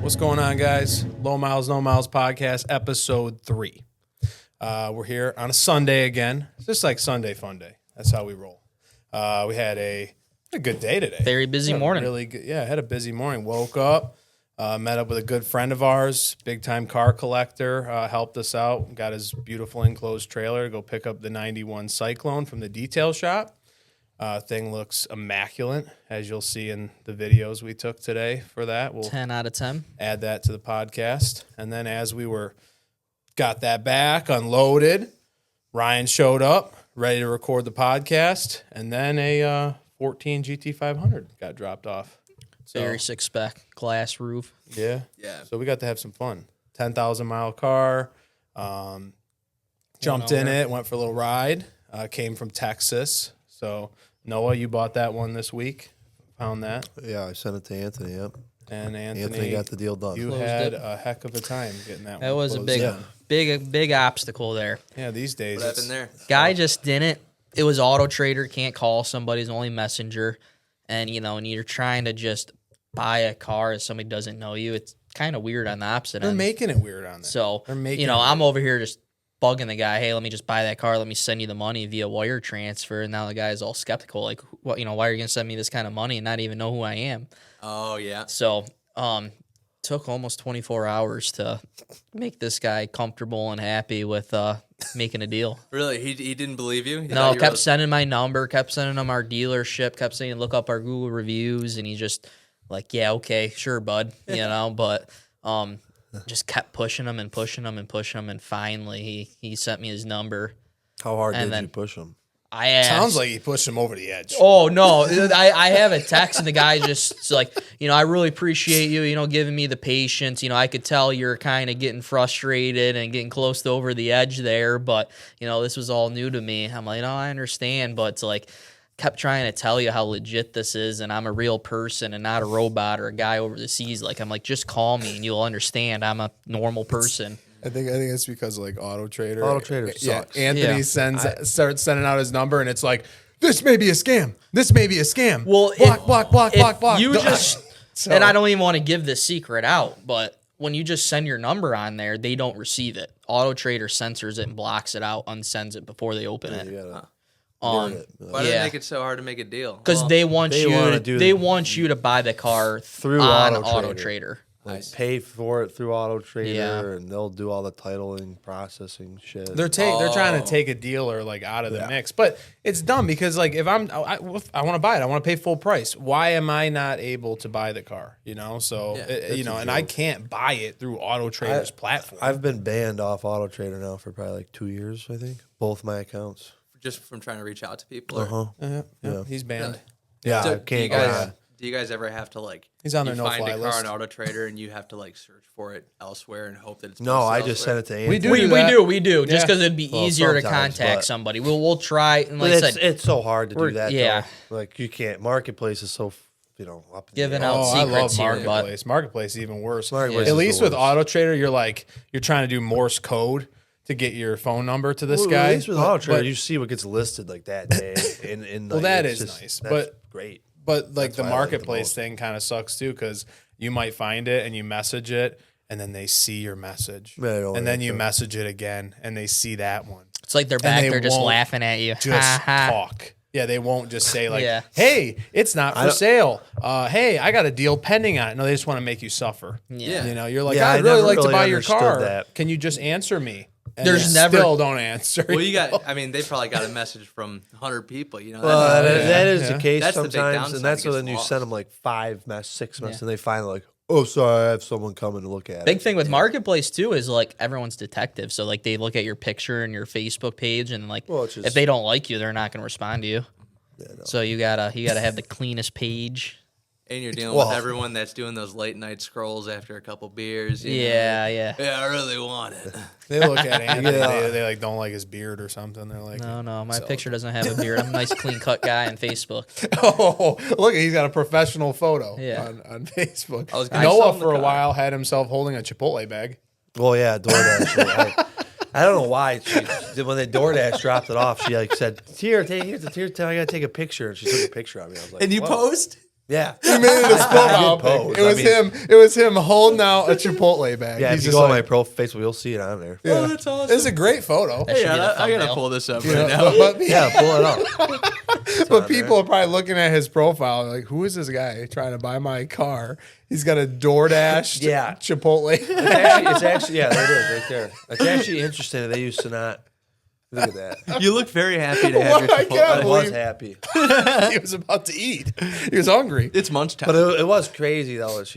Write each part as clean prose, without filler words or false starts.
What's going on, guys? Low Miles, No Miles podcast, episode 3. We're here on a Sunday again. It's just like Sunday fun day. That's how we roll. We had a good day today. Very busy morning. Really good. Yeah, I had a busy morning. Woke up, met up with a good friend of ours, big-time car collector, helped us out, got his beautiful enclosed trailer to go pick up the 91 Cyclone from the detail shop. Thing looks immaculate, as you'll see in the videos we took today for that. We'll 10 out of 10. Add that to the podcast. And then as we got that back, unloaded, Ryan showed up, ready to record the podcast, and then a 14 GT500 got dropped off. So, Very six-spec, glass roof. Yeah. So we got to have some fun. 10,000-mile car. Jumped in it, went for a little ride. Came from Texas. So, Noah, you bought that one this week. Found that. Yeah, I sent it to Anthony, yep. And Anthony got the deal done. You had a heck of a time getting that one. That was a big obstacle there. Yeah, these days. What happened there? Guy just didn't. It was Auto Trader, can't call somebody's only messenger. And, and you're trying to just buy a car as somebody doesn't know you. It's kind of weird on the opposite They're end. making it weird on that. So, I'm over here just bugging the guy, hey, let me just buy that car, let me send you the money via wire transfer, and now the guy's all skeptical, like, what, why are you gonna send me this kind of money and not even know who I am? Oh yeah. So took almost 24 hours to make this guy comfortable and happy with making a deal. Really? He didn't believe you? No, kept sending my number, kept sending him our dealership, kept saying look up our Google reviews, and he just like, yeah, okay, sure, bud, but just kept pushing him and pushing him and pushing him, and finally he sent me his number. How hard did you push him? I asked. Sounds like he pushed him over the edge. Oh, no. I have a text, and the guy just like, I really appreciate you, giving me the patience. I could tell you're kind of getting frustrated and getting close to over the edge there, but, this was all new to me. I'm like, I understand, but it's like, kept trying to tell you how legit this is, and I'm a real person and not a robot or a guy over the seas. Like, I'm like, just call me and you'll understand I'm a normal person. I think it's because like Auto Trader. Sucks. Anthony starts sending out his number, and it's like, this may be a scam. This may be a scam. Well, block. You just and I don't even want to give this secret out, but when you just send your number on there, they don't receive it. Auto Trader censors it and blocks it out, unsends it before they open it. Why do they make it so hard to make a deal? Because they want you to buy the car through Auto Trader. Like pay for it through Auto Trader, and they'll do all the titling, processing shit. They're trying to take a dealer like out of the mix, but it's dumb because like if I want to buy it, I want to pay full price. Why am I not able to buy the car? And I can't buy it through Auto Trader's platform. I've been banned off Auto Trader now for probably like 2 years, I think. Both my accounts. Just from trying to reach out to people? Yeah, he's banned. Yeah, So I can't. do you guys ever have to like? He's on their you find no-fly a car list on Auto Trader and you have to like search for it elsewhere and hope that it's No, I just sent it to Anthony. We do. Just because it'd be easier to contact somebody. We'll try. And like I said, it's so hard to do that. Yeah, though. Like you can't. Marketplace is so up giving out secrets. I love Marketplace. Marketplace is even worse. Marketplace At least with Auto Trader, you're trying to do Morse code to get your phone number to this guy. At least with Auto Trader, you see what gets listed like that day. That is nice, but great. But like the Marketplace thing kind of sucks too, because you might find it and you message it, and then they see your message, and then you message it again, and they see that one. It's like they're back there just laughing at you. Just talk. Yeah, they won't just say like, "Hey, it's not for sale." Hey, I got a deal pending on it. No, they just want to make you suffer. Yeah. You're like, I'd really like to buy your car. That. Can you just answer me? And still don't answer. Well, they probably got a message from 100 people. Well, that is the case that's sometimes, and that's when you send them like 6 messages, and they finally like, oh, sorry, I have someone coming to look at it. Big thing with Marketplace too is like everyone's detective, so like they look at your picture and your Facebook page, and like if they don't like you, they're not going to respond to you. Yeah, no. So you gotta have the cleanest page. And you're dealing with everyone that's doing those late night scrolls after a couple beers. Yeah. Yeah, I really want it. They look at Anthony. They like don't like his beard or something. They're like, no, my picture doesn't have a beard. I'm a nice, clean cut guy on Facebook. Oh, look, he's got a professional photo on Facebook. Noah for a while had himself holding a Chipotle bag. Well, yeah, DoorDash. I don't know why. When the DoorDash dropped it off, she like said, "Here, I gotta take a picture." And she took a picture of me. I was like, "And you post?" Yeah. He made it his profile pose. pic. It was him holding out a Chipotle bag. Yeah, He's if you just go on like, my profile Facebook, you'll see it on there. yeah. Oh, that's awesome. It's a great photo. That should be the I gotta thumbnail. pull this up You right know, now. but Yeah, pull it up. But people are probably looking at his profile like, who is this guy trying to buy my car? He's got a DoorDash Yeah. Chipotle. It's actually, yeah, there it is, right there. It's actually interesting that they used to not. Look at that. You look very happy to have your I can't I Chipotle. was believe- happy. He was about to eat. He was hungry. It's munch time. But it was crazy, though. That I was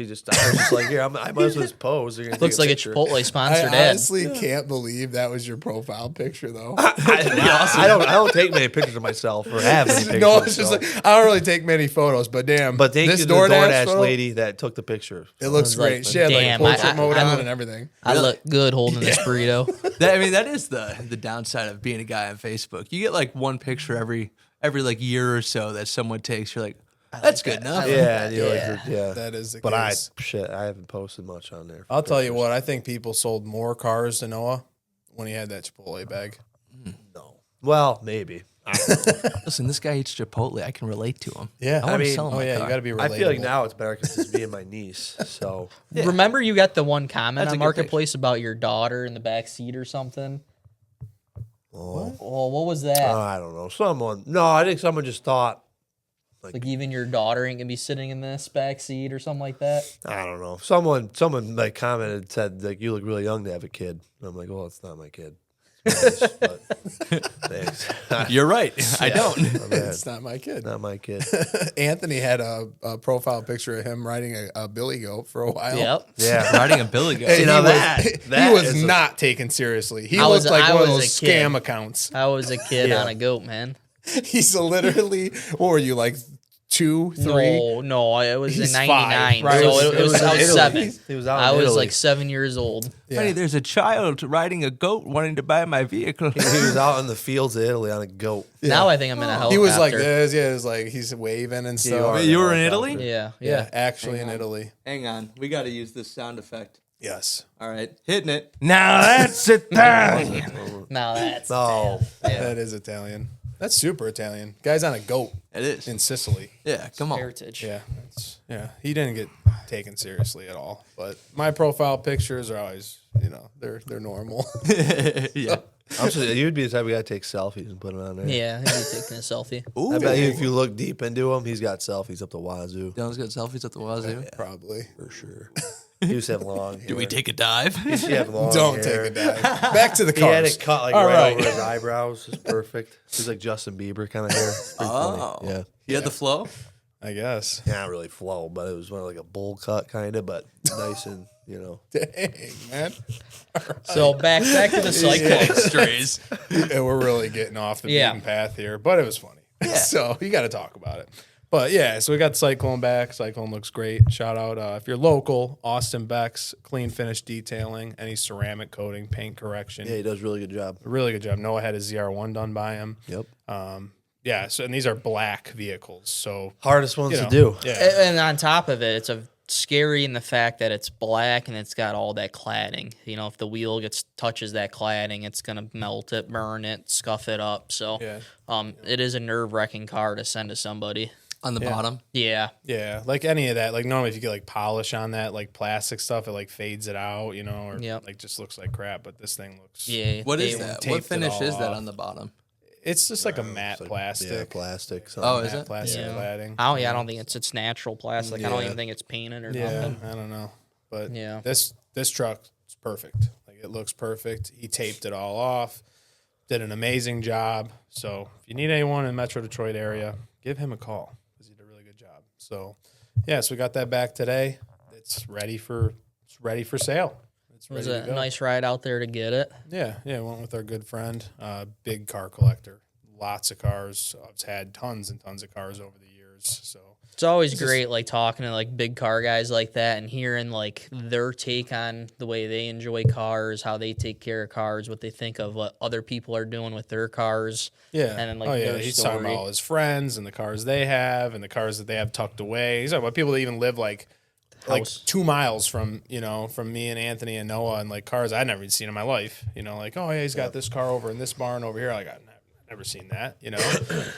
just like, here, I might as well just pose. You're gonna Looks take like a picture. Chipotle sponsored I ad. honestly can't believe that was your profile picture, though. I don't take many pictures of myself or have any pictures. No, it's just so. like I don't really take many photos, but damn. But thank this you to the DoorDash photo, lady that took the picture. It looks I was like, great. She had damn, like portrait I- mode I on look- and everything. I look good holding this burrito. That is the downside of being a guy on Facebook. You get like one picture every like year or so that someone takes. You're like, that's good enough. Yeah, and you're Yeah. like, yeah. That is the But case. I haven't posted much on there. I'll tell you what. I think people sold more cars to Noah when he had that Chipotle bag. No. Well, maybe. Listen, this guy eats Chipotle. I can relate to him. Yeah, I want to mean, sell him oh my yeah, car. you got to be relatable. I feel like now it's better because it's me and my niece. So Remember you got the one comment That's a on good Marketplace about your daughter in the back seat or something? oh, Oh, what was that? I don't know. I think someone just thought, Like even your daughter ain't gonna be sitting in this back seat or something like that. I don't know. Someone like commented, said like, you look really young to have a kid. And I'm like, well, it's not my kid. It's nice, but thanks. You're right. I don't. My bad. It's not my kid. Not my kid. Anthony had a profile picture of him riding a billy goat for a while. Yep. Yeah. Riding a billy goat. Hey, See, he now was, that he was is a- not taken seriously. He I looked was- like I one of was those a kid. scam accounts. I was a kid Yeah. on a goat, man. He's literally, what were you, like 2, 3? No, it was He's in 5, '99. right? So it was in I was Italy. 7. He was out I in was Italy. like 7 years old. Honey, there's a child riding a goat wanting to buy my vehicle. He was out in the fields of Italy on a goat. Now I think I'm in a helicopter. He was like this. Yeah, it was like he's waving and stuff. are. You were in Italy? Yeah, Yeah, yeah. actually in Italy. Hang on. We got to use this sound effect. Yes. All right. Hitting it. Now that's Italian. Now that's No. That is Italian. That's super Italian. Guy's on a goat It is. in Sicily. Yeah, come on. heritage. Yeah, he didn't get taken seriously at all. But my profile pictures are always, they're normal. Yeah. You'd be the type of guy to take selfies and put them on there. Yeah, he'd be taking a selfie. I bet you if you look deep into him, he's got selfies up the wazoo. Dylan's got selfies at the wazoo. Probably. For sure. He used to have long hair. Do we take a dive? He used to have long Don't hair. take a dive. Back to the He had cars. it cut like All right right. over his eyebrows. It's perfect. He's like Justin Bieber kind of hair. It's pretty Oh. funny. Yeah. You had the flow? I guess. Yeah, not really flow, but it was more like a bowl cut kind of, but nice and, Dang, man. So back to the cycling. Strays. Yeah, we're really getting off the Yeah. beaten path here, but it was funny. So you got to talk about it. But yeah, so we got Cyclone back. Cyclone looks great. Shout out if you're local, Austin Beck's clean finish detailing, any ceramic coating, paint correction. Yeah, he does a really good job. Really good job. Noah had his ZR1 done by him. Yep. Yeah, so and these are black vehicles. So Hardest ones you know, to do. Yeah. And on top of it, it's scary in the fact that it's black and it's got all that cladding. If the wheel touches that cladding, it's gonna melt it, burn it, scuff it up. So, Yeah. it is a nerve-wracking car to send to somebody. On the bottom. Yeah, Yeah, like any of that. Like normally, if you get like polish on that, like plastic stuff, it like fades it out, or Yep. like just looks like crap. But this thing looks. yeah. What is they- that? taped What it finish all is that off. on the bottom? It's just like a matte It's like- plastic. Yeah, plastic. Oh, is Matte it? plastic Yeah. cladding. I don't think it's natural plastic. I don't Yeah. even think it's painted or Yeah, nothing. I don't know, but Yeah. this truck is perfect. Like it looks perfect. He taped it all off. Did an amazing job. So if you need anyone in Metro Detroit area, give him a call because he did a really good job. So yeah, so we got that back today. It's ready for sale. It's It was ready a to go. nice ride out there to get it. Yeah, went with our good friend, big car collector. Lots of cars. I've had tons and tons of cars over the years. So It's always great, like talking to like big car guys like that and hearing like their take on the way they enjoy cars, how they take care of cars, what they think of what other people are doing with their cars. yeah, And then, like, their he's talking about story. all his friends and the cars they have and the cars that they have tucked away. He's talking about people that even live like House. 2 miles from from me and Anthony and Noah and like cars I'd never even seen in my life. Like, oh yeah, he's got this car over in this barn over here. Like I never seen that, you know?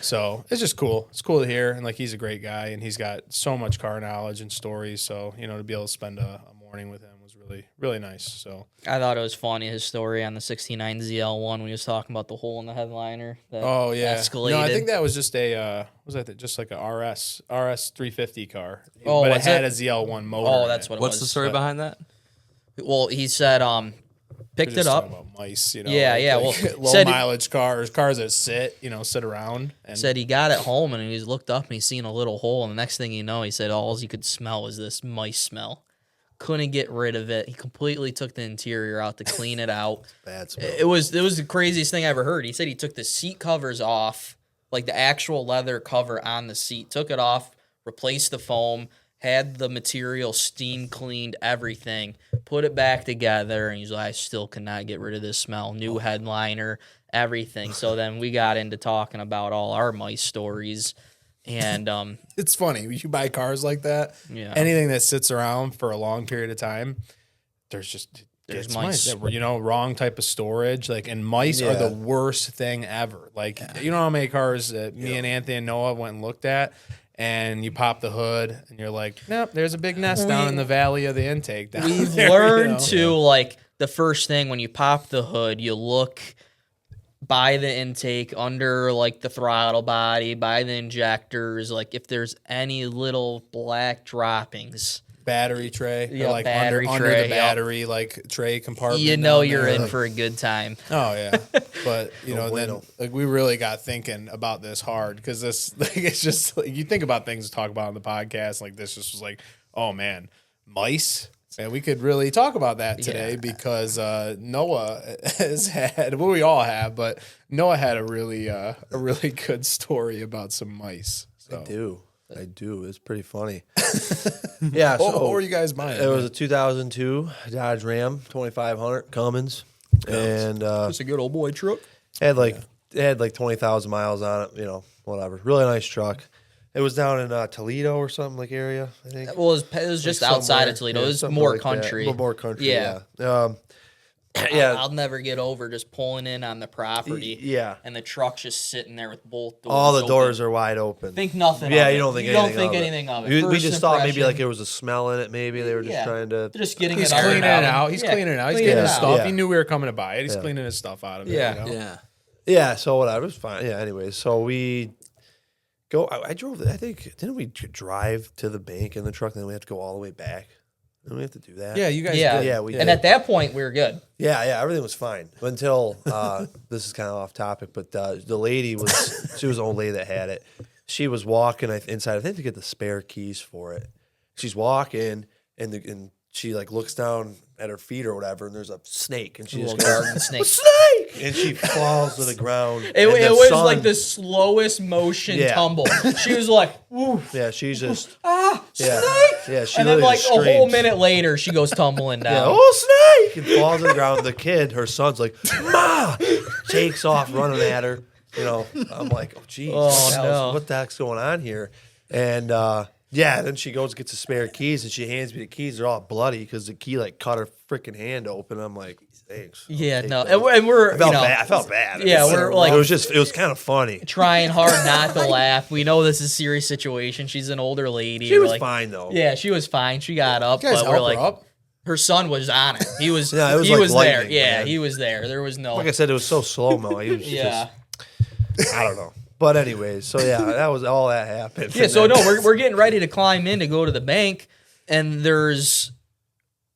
So it's just cool. It's cool to hear. And like, he's a great guy and he's got so much car knowledge and stories. So, you know, to be able to spend a morning with him was really, really nice. So I thought it was funny, his story on the 69 ZL1 when he was talking about the hole in the headliner. That escalated. No, I think that was just just like a RS 350 car. Oh, but it was had it? a ZL1 motor. Oh, in that's it. what it What's was. the story behind that? Well, he said, picked We're just it up. talking about mice, you know. Yeah, yeah, well, low said- mileage cars that sit around. And Said he got it home and he looked up and he seen a little hole. And the next thing you know, he said all he could smell was this mice smell. Couldn't get rid of it. He completely took the interior out to clean it out. Bad smell. It was the craziest thing I ever heard. He said he took the seat covers off, like the actual leather cover on the seat, took it off, replaced the foam, had the material steam cleaned, everything, put it back together, and he's like, I still cannot get rid of this smell. New headliner, everything. So then we got into talking about all our mice stories. And it's funny. You buy cars like that. Yeah. Anything that sits around for a long period of time, there's mice. that were, you know, wrong type of storage. Like, and mice are the worst thing ever. Like, you know how many cars that me and Anthony and Noah went and looked at, and you pop the hood, and you're like, nope, there's a big nest down in the valley of the intake. Down we've there, learned you know? to, like, the first thing when you pop the hood, you look by the intake, under like the throttle body, by the injectors, like if there's any little black droppings, battery tray, Yeah, or like battery under tray, the battery like tray compartment. you know down you're there. in for a good time. Oh yeah, but you know, then bueno. like we really got thinking about this hard because this like it's just like, you think about things to talk about on the podcast. Like this just was like, oh man, mice. And we could really talk about that today because Noah has had, well, we all have, but Noah had a really good story about some mice. So. I do. It's pretty funny. Yeah. So What were you guys buying? it was a 2002 Dodge Ram 2500 Cummins, and It's a good old boy truck. it had like 20,000 miles on it. You know, whatever. Really nice truck. It was down in Toledo or something like area, I think. Well, it was just Like outside somewhere. of Toledo. Yeah, It was something more like that. country. More country. Yeah. Yeah. Yeah. I'll never get over just pulling in on the property. Yeah. And the truck's just sitting there with both doors. All the open. doors are wide open. Think nothing Yeah, of it. you don't think you anything don't think of anything of it. We First just thought maybe impression, like there was a smell in it. Maybe they were just trying to. They're just getting He's it ironed cleaning it out. He's Yeah, cleaning it out. He's cleaning getting it his out. stuff. Yeah. He knew we were coming to buy it. He's Yeah. cleaning his stuff out of it. Yeah. You know? Yeah. Yeah. So whatever. It was fine. Yeah. Anyways, so we go. I drove. I think didn't we drive to the bank in the truck? And then we have to go all the way back. Didn't we have to do that? Yeah, you guys Yeah. did. Yeah, we And did. at that point, we were good. Yeah, everything was fine until this is kind of off topic, but the lady she was the old lady that had it. She was walking inside, I think, to get the spare keys for it. She's walking, and she like looks down at her feet or whatever, and there's a snake, and she Little just goes, garden snake. snake, and she falls to the ground. It and the was sun- like the slowest motion Yeah. tumble. She was like, "Woo, Yeah, she's just ah, yeah, snake!" yeah. She And then, literally like just a whole screams. minute later, she goes tumbling Yeah, down. oh snake! And falls to the ground. The kid, her son's like, Ma! Takes off running at her. You know, I'm like, oh geez, Oh, no. what the heck's going on here? And then she goes and gets the spare keys, and she hands me the keys. They're all bloody because the key like cut her freaking hand open. I'm like, thanks. I'll Yeah, take no, those. and we're I felt you know, bad. I felt bad. Yeah, we're like- it was kind of funny. trying hard not to laugh. We know this is a serious situation. She's an older lady. She We're was like, fine though. Yeah, she was fine. She got up, You guys but we're help like, her up. her son was on it. He was, Yeah, it was he like was there. lightning, Yeah, man. he was there. There was no. Like I said, it was so slow mo. He was yeah. just, I don't know. But anyways, so yeah, that was all that happened. Yeah, so no, we're getting ready to climb in to go to the bank, and there's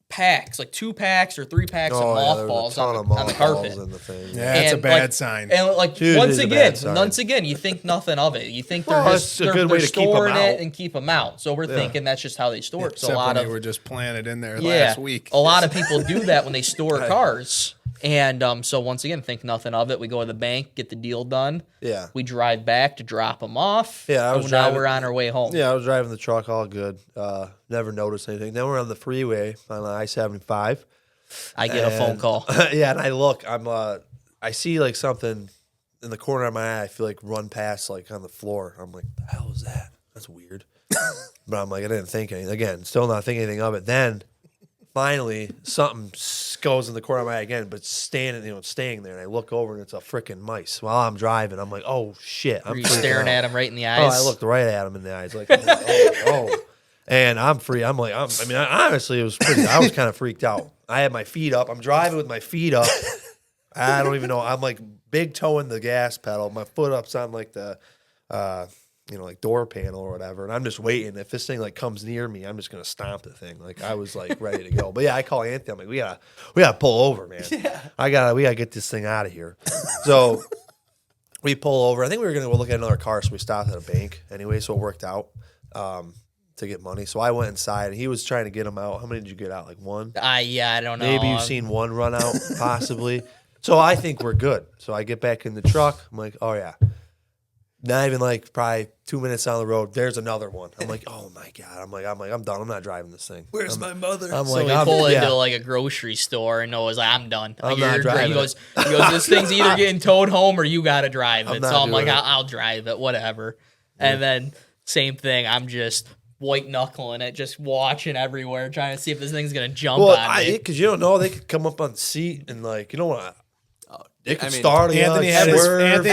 packs, like 2 packs or 3 packs of there was a mothballs ton of on the carpet. mothballs in the thing. Yeah, it's a And, bad like- sign. And like Dude, once it is a bad again, sign. you think nothing of it. You think they're Well, just it's a good way they're to keep 'em storing it out. and keep them out. So we're thinking that's just how they store it. So a Except lot when of they were just planted in there yeah, last week. a lot of people do that when they store cars. And so once again, think nothing of it. We go to the bank, get the deal done. Yeah. We drive back to drop them off. Yeah, I was Oh, now driving- we're on our way home. Yeah, I was driving the truck, all good. Never noticed anything. Then we're on the freeway on the I-75. I get a phone And- call. Yeah, and I look, I see like something in the corner of my eye. I feel like run past like on the floor. I'm like, the hell is that? That's weird. But I'm like, I didn't think anything. Again, still not thinking anything of it. Then finally, something goes in the corner of my eye again, but staying there. And I look over, and it's a freaking mice. While I'm driving, I'm like, oh, shit. Were you staring at him right in the Oh, eyes? I looked right at him in the eyes. Like, I'm like, oh. And I'm free. I'm like, honestly, I was kind of freaked out. I had my feet up. I'm driving with my feet up. I don't even know. I'm like big toeing the gas pedal. My foot up's on like the, like door panel or whatever. And I'm just waiting. If this thing like comes near me, I'm just gonna stomp the thing. Like I was like ready to go. But yeah, I call Anthony. I'm like, we gotta pull over, man. Yeah. We gotta get this thing out of here. So we pull over. I think we were gonna go look at another car, so we stopped at a bank anyway. So it worked out. To get money. So I went inside and he was trying to get them out. How many did you get out? Like one? I don't know. Maybe you've seen one run out, possibly. So I think we're good. So I get back in the truck. I'm like, oh yeah. Not even like probably 2 minutes down the road, there's another one. I'm like, oh my God. I'm done. I'm not driving this thing. Where's my mother? I'm So like, we I'm- pull yeah. into like a grocery store, and Noah's like, I'm done. I'm Like, not you're driving He goes, this thing's either getting towed home or you got to drive it. not So I'm like, doing it. I'll drive it, whatever. And then same thing. I'm just white knuckling it, just watching everywhere, trying to see if this thing's going to jump on me. Because you don't know, they could come up on the seat and like, you don't want to. They could start Anthony Every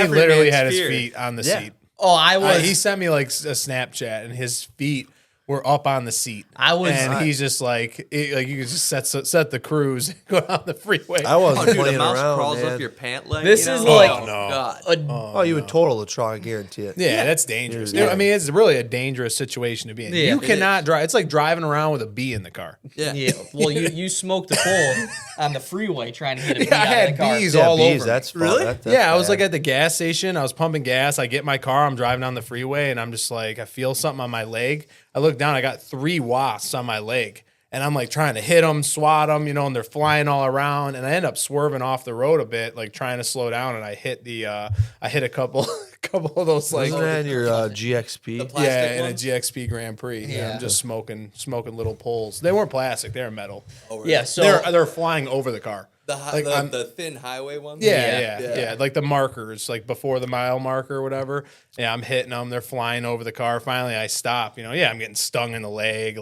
literally man's had his fear. feet on the Yeah. seat. Oh, I was. He sent me like a Snapchat, and his feet were up on the seat. And he's just like, you could just set the cruise, and go down the freeway. I wasn't Dude, a playing mouse around, crawls man. up your pant leg. This you know? is like- Oh, no. God. You would total the truck, I guarantee it. Yeah, that's dangerous. Yeah. I mean, it's really a dangerous situation to be in. Yeah, You it cannot drive. It's like driving around with a bee in the car. Yeah. Well, you smoked a pole on the freeway trying to get a bee Yeah, I out had of the car. bees Yeah, all bees, over. that's fun. Really? That's Yeah, I was bad. like at the gas station. I was pumping gas. I get my car. I'm driving down the freeway, and I'm just like, I feel something on my leg. I look down. I got 3 wasps on my leg, and I'm like trying to hit them, swat them, and they're flying all around. And I end up swerving off the road a bit, like trying to slow down, and I hit a couple of those like. Wasn't that in your GXP? plastic Yeah, in a ones? GXP Grand Prix. Yeah, Yeah. I'm just smoking little poles. They weren't plastic; they were metal. Yeah, so They're flying over the car. Like, I'm- The thin highway ones? Yeah, like the markers, like before the mile marker or whatever. Yeah, I'm hitting them. They're flying over the car. Finally, I stop. I'm getting stung in the leg.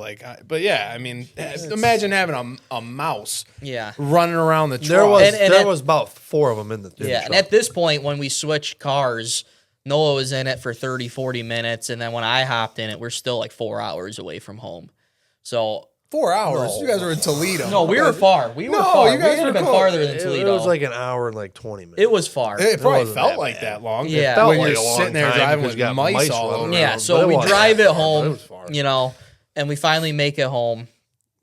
But yeah, I mean, imagine having a mouse yeah. running around the truck. There was about 4 of them in the Yeah, truck. and at this point, when we switched cars, Noah was in it for 30, 40 minutes, and then when I hopped in it, we're still like 4 hours away from home. So 4 hours. You guys were in Toledo. no, we were far. We were far. you guys we had were been close. farther than It Toledo. was like an hour and like 20 minutes. it was far. It probably wasn't felt that like bad. that long. Yeah. It Felt when like you're a long sitting there time driving because with you got mice mice all running over. around. Yeah, but so it we wasn't drive that it bad. home, It was far. and we finally make it home,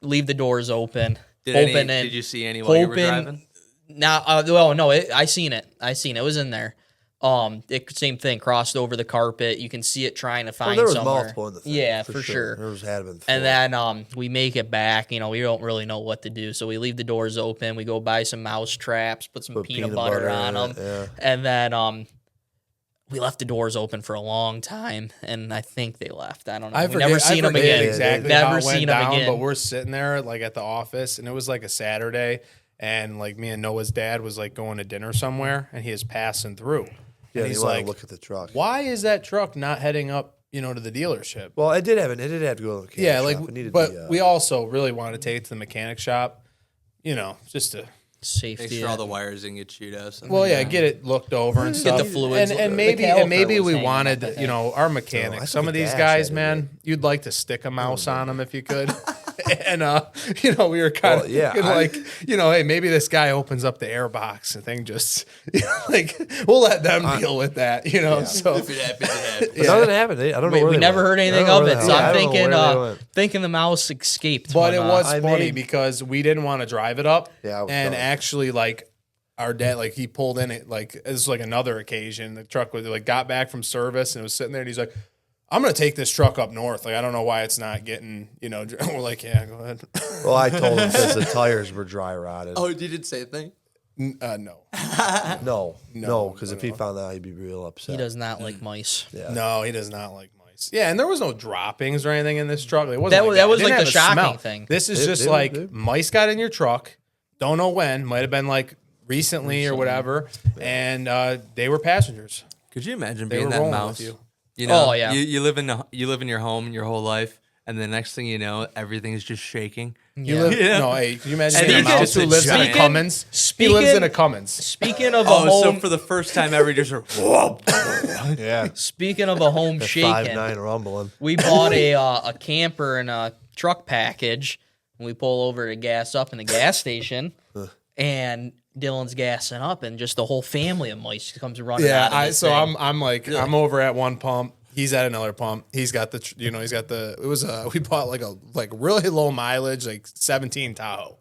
leave the doors open, Did you see any while you were hoping- driving? Now, no, I seen it. It was in there. Same thing, crossed over the carpet. You can see it trying to Well, find there was somewhere. multiple in the thing. Yeah, for sure. There was had been 4. And then we make it back. We don't really know what to do, so we leave the doors open. We go buy some mouse traps, put some peanut butter on in them, it, and then we left the doors open for a long time. And I think they left. I don't know. We never seen them again. Exactly. Never how it went seen them down, again. But we're sitting there like at the office, and it was like a Saturday, and like me and Noah's dad was like going to dinner somewhere, and he is passing through. Yeah, and you he's want like, to look at the truck. "Why is that truck not heading up, to the dealership?" Well, it did have to go to the mechanic Yeah, shop. It needed but the, we also really want to take it to the mechanic shop, just to. Safety. Make sure all the wires didn't get chewed out. something Well, like yeah, that. get it looked over and Get stuff. the fluids. and The maybe caliper was we hanging wanted, up, I think. our I mechanics. think Some of the these gas guys, had to man, you'd like to stick a mouse on them if you could. And we were kind of hey, maybe this guy opens up the airbox and thing just we'll let them deal with that, So If it happens, it happens. But nothing happened. I don't know where We they never went. heard I anything don't know of where it, they so went. I I'm don't know where they went. thinking the mouse escaped. but when, it was I funny mean- because we didn't want to drive it up. Yeah, I was and done. actually our dad, he pulled in it, it was another occasion. The truck was got back from service and it was sitting there and he's like, I'm going to take this truck up north. I don't know why it's not getting, we're like, yeah, go ahead. Well, I told him because the tires were dry rotted. Oh, you did say a thing? No. No, because if he found out, he'd be real upset. He does not like mice. Yeah. No, he does not like mice. Yeah, and there was no droppings or anything in this truck. It wasn't That was It didn't the have a shocking smell. thing. This is It- just it- mice got in your truck. Don't know when. Might have been recently or whatever. And they were passengers. Could you imagine They being were that rolling mouse? with you. You know, Oh, yeah. you live in your home your whole life, and the next thing you know, everything's just shaking. You live, no, hey, can you imagine And a then mouse just who a lives in a giant- Cummins? He lives in a Cummins. Speaking of a Oh, so home, for the first time ever, just whoa. Yeah. speaking of a home shaking, 5'9" rumbling. we bought a camper and a truck package, and we pull over to gas up in the gas station, and Dylan's gassing up, and just the whole family of mice comes running out of this thing. I'm over at one pump. He's at another pump. He's got it was we bought like really low mileage, like 17 Tahoe,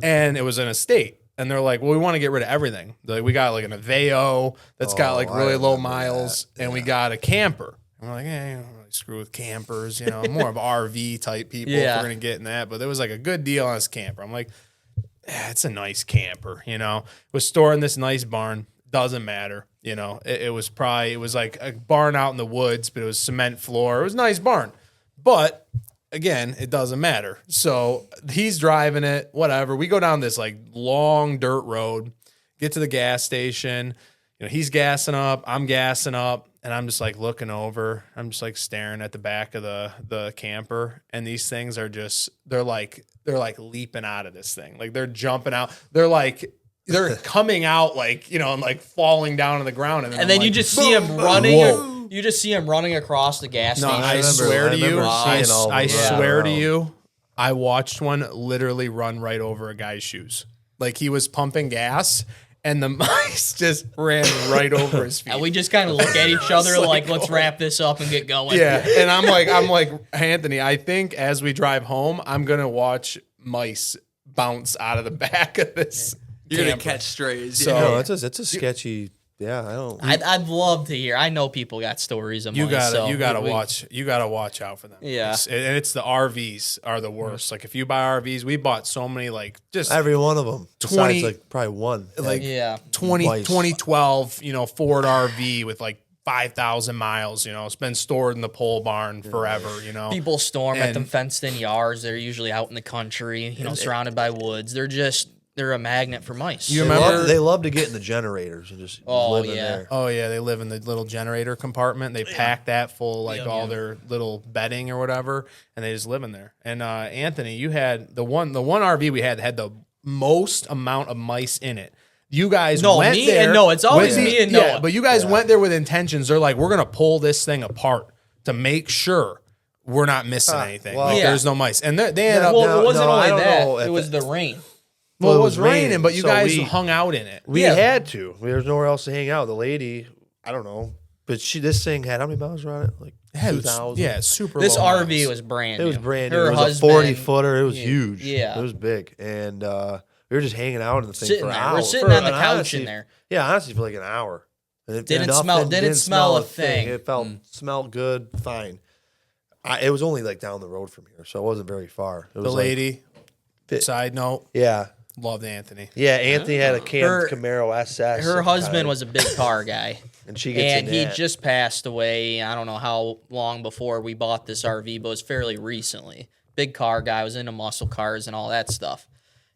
and it was an estate. And they're like, well, we want to get rid of everything. They're like, we got like an Aveo that's got like really low miles, and we got a camper. And we're like, you don't really screw with campers, I'm more of RV type people if we're gonna get in that. But there was like a good deal on this camper. I'm like, it's a nice camper, It was stored in this nice barn. Doesn't matter, It was like a barn out in the woods, but it was cement floor. It was a nice barn, but again, it doesn't matter. So he's driving it, whatever. We go down this like long dirt road, get to the gas station. He's gassing up, I'm gassing up, and I'm just like looking over. I'm just like staring at the back of the camper, and these things are just they're like leaping out of this thing. Like they're jumping out. They're coming out like, and like falling down on the ground. And then you just see him running. You just see him running across the gas No, station. I swear to you, I swear swear to you, I watched one literally run right over a guy's shoes. Like he was pumping gas, and the mice just ran right over his feet. And we just kind of look at each other like, let's wrap this up and get going. Yeah, and I'm like, Anthony, I think as we drive home, I'm gonna watch mice bounce out of the back of this. You're gonna camper. catch strays. So- No, it's a sketchy. Yeah, I don't. I'd love to hear. I know people got stories of You mice. gotta watch out for them. Yeah. And it's the RVs are the worst. Like if you buy RVs, we bought so many like just Every one of them. 20 Besides, like probably one. like Yeah. 2012, Ford RV with like 5,000 miles, it's been stored in the pole barn forever, People storm at And- them fenced-in yards. They're usually out in the country, surrounded by woods. They're a magnet for mice. You remember? They love to get in the generators and just live in there. Oh yeah, they live in the little generator compartment. They pack that full like all their little bedding or whatever, and they just live in there. And Anthony, you had the one RV we had the most amount of mice in it. You guys went me there. and Noah. It's always with me and Noah. Yeah, but you guys went there with intentions. They're like, we're gonna pull this thing apart to make sure we're not missing anything. well- Like, Yeah. there's no mice, and they ended up. Well, it wasn't I only don't know that. if It was the rain. Well, Well, it was raining, but you so guys we- hung out in it. We Yeah. had to. There's nowhere else to hang out. The lady, I don't know, but this thing had how many miles were on it? Like Yeah, it was- 2,000. yeah, super. This low RV miles. was brand It new. was brand new. Her It was a husband- 40-footer. It was huge. Yeah. It was big. And we were just hanging out in the thing Sitting for there. hours. We're sitting For on the an- couch honestly- in there. Yeah, honestly, for like an hour. And it Didn't nothing- smell a thing. It smelled good, fine. It was only like down the road from here, so it wasn't very far. It was The like- lady. Side note, yeah. loved Anthony. Yeah, Anthony had a Her- Camaro SS. Her at the husband time, was a big car guy. and she gets And in he that. just passed away. I don't know how long before we bought this RV, but it was fairly recently. Big car guy, was into muscle cars and all that stuff.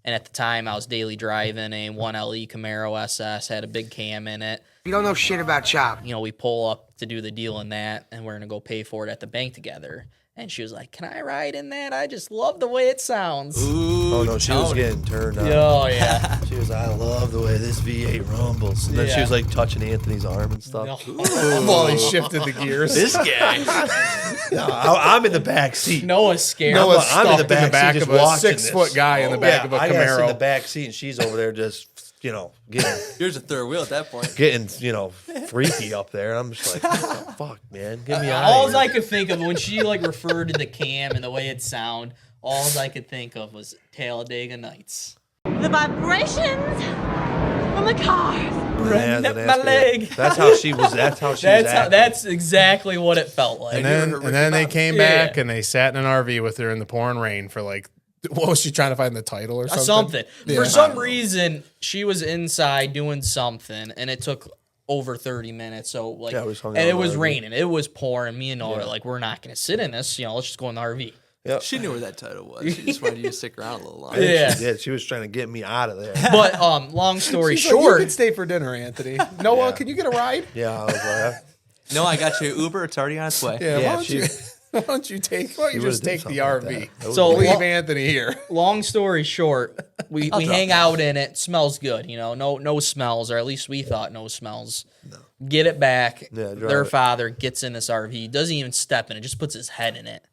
And at the time, I was daily driving a 1LE Camaro SS, had a big cam in it. You don't know shit about chop. We pull up to do the deal in that, and we're going to go pay for it at the bank together. And she was like, "Can I ride in that? I just love the way it sounds." Oh no, she was getting turned on. Oh, yeah. She was, I love the way this V8 rumbles. And then she Yeah. was like touching Anthony's arm and stuff. Well, he shifted the gears. This guy. I'm in the back seat. Noah's scared. Noah's I'm in the stuffed in the back back seat of just a watching 6-foot guy in the back of a I got in Camaro. the back seat and she's over there just, You're a third wheel at that point. getting freaky up there. I'm just like, what the fuck, man? Get me out All of here. I could think of when she referred to the cam and the way it sound, all I could think of was Talladega Nights. The vibrations from the cars. Man, up that's my good. leg. That's how she was. That's how she was acting. That's exactly what it felt like. And then they came Yeah. back and they sat in an RV with her in the pouring rain for like, what was she trying to find the title or something? Something. Yeah. For some reason, she was inside doing something, and it took over 30 minutes. So Yeah, we just hung out and it in the was RV. raining. It was pouring. Me and Noah were like, we're not going to sit in this. Let's just go in the RV. Yep. She knew where that title was. She just wanted you to stick around a little longer. Yeah. She did. She was trying to get me out of there. But long story She's like, you short, can stay for dinner, Anthony. Noah, can you get a ride? Yeah, I was like, No, I got you Uber. It's already on its way. Yeah, why yeah, don't she, you? Why don't you just would've take did the something like RV? that. So Leave Anthony here. long story short, we hang out in it. Smells good, no smells, or at least we thought no smells. No. Get it back. Yeah, drive Their it. father gets in this RV, doesn't even step in it, just puts his head in it.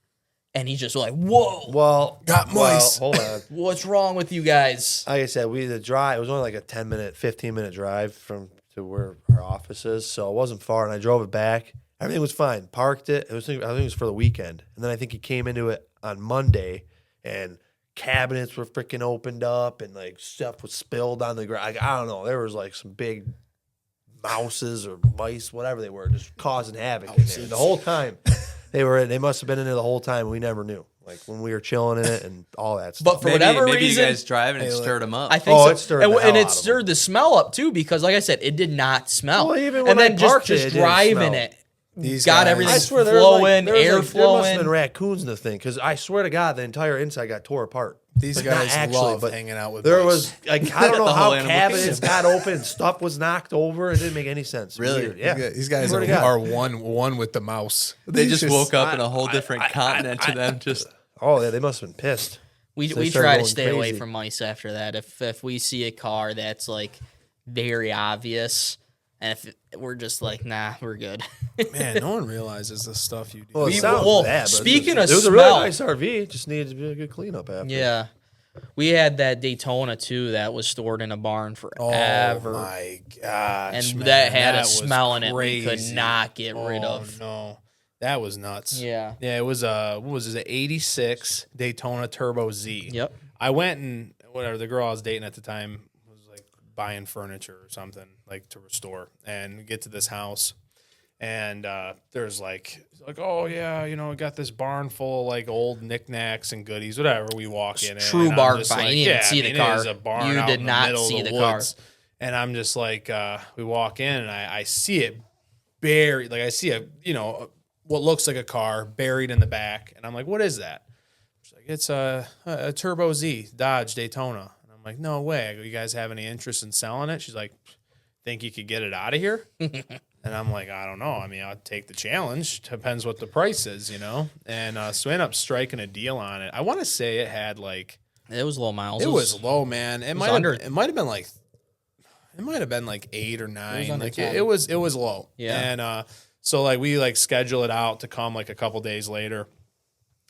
And he's just like, whoa, Well, Got mice. hold on. what's wrong with you guys? Like I said, the drive, it was only like a 15-minute drive to where our office is. So it wasn't far. And I drove it back. Everything was fine. Parked it. I think it was for the weekend. And then I think he came into it on Monday and cabinets were freaking opened up and like stuff was spilled on the ground. I don't know. There was like some big mouses or mice, whatever they were, just causing havoc in there. The whole time they must have been in there the whole time. We never knew. Like when we were chilling in it and all that stuff. But for whatever maybe reason, you guys driving and stirred them up. I think Oh, so. it stirred the hell and out it of stirred the smell up too, because like I said, it did not smell. Well, even when and then I parked just it didn't driving smell. it, These got guys- everything I swear there flowing, there air must have been flowing. raccoons in the thing because I swear to God, the entire inside got tore apart. These Like, not guys actually, love but hanging out with There mice. was like I don't know The how whole animal cabinets kingdom. got open, stuff was knocked over. It didn't make any sense. Really? Weird. Yeah, These guys Swear to God. are one with the mouse. They just woke up in a I- whole different continent to them. Just Oh yeah, they must have been pissed. We So they started try to going stay away crazy. from mice after that. If we see a car that's like very obvious, and if we're just like, nah, we're good. Man, no one realizes the stuff you do. Well, it We- sounds well, bad, but speaking it of was a really smell- nice RV. It just needed to be a good cleanup after. Yeah. We had that Daytona too that was stored in a barn forever. Oh my gosh, and man, that had a was smell in it we could crazy. not get rid Oh, of. no, that was nuts. Yeah. Yeah, it was what was it, 86 Daytona Turbo Z. Yep. I went and whatever, the girl I was dating at the time was like buying furniture or something like to restore, and we get to this house. And there's like, oh yeah, we got this barn full of like old knickknacks and goodies, whatever. We walk in, True and I'm barn just find. like, You didn't yeah, see I the mean, car. It is a barn You out did in not the middle see of the the car. woods. And I'm just like, we walk in, and I see it buried, like I see what looks like a car buried in the back, and I'm like, what is that? She's like, it's a Turbo Z Dodge Daytona, and I'm like, no way. I go, you guys have any interest in selling it? She's like, think you could get it out of here? And I'm like, I don't know. I mean, I'll take the challenge. Depends what the price is, And so we ended up striking a deal on it. I want to say it had like, It was low miles. it was low, man. It might under- have been like 8 or 9. under Like 10. it was low. Yeah. And so like we like schedule it out to come like a couple days later.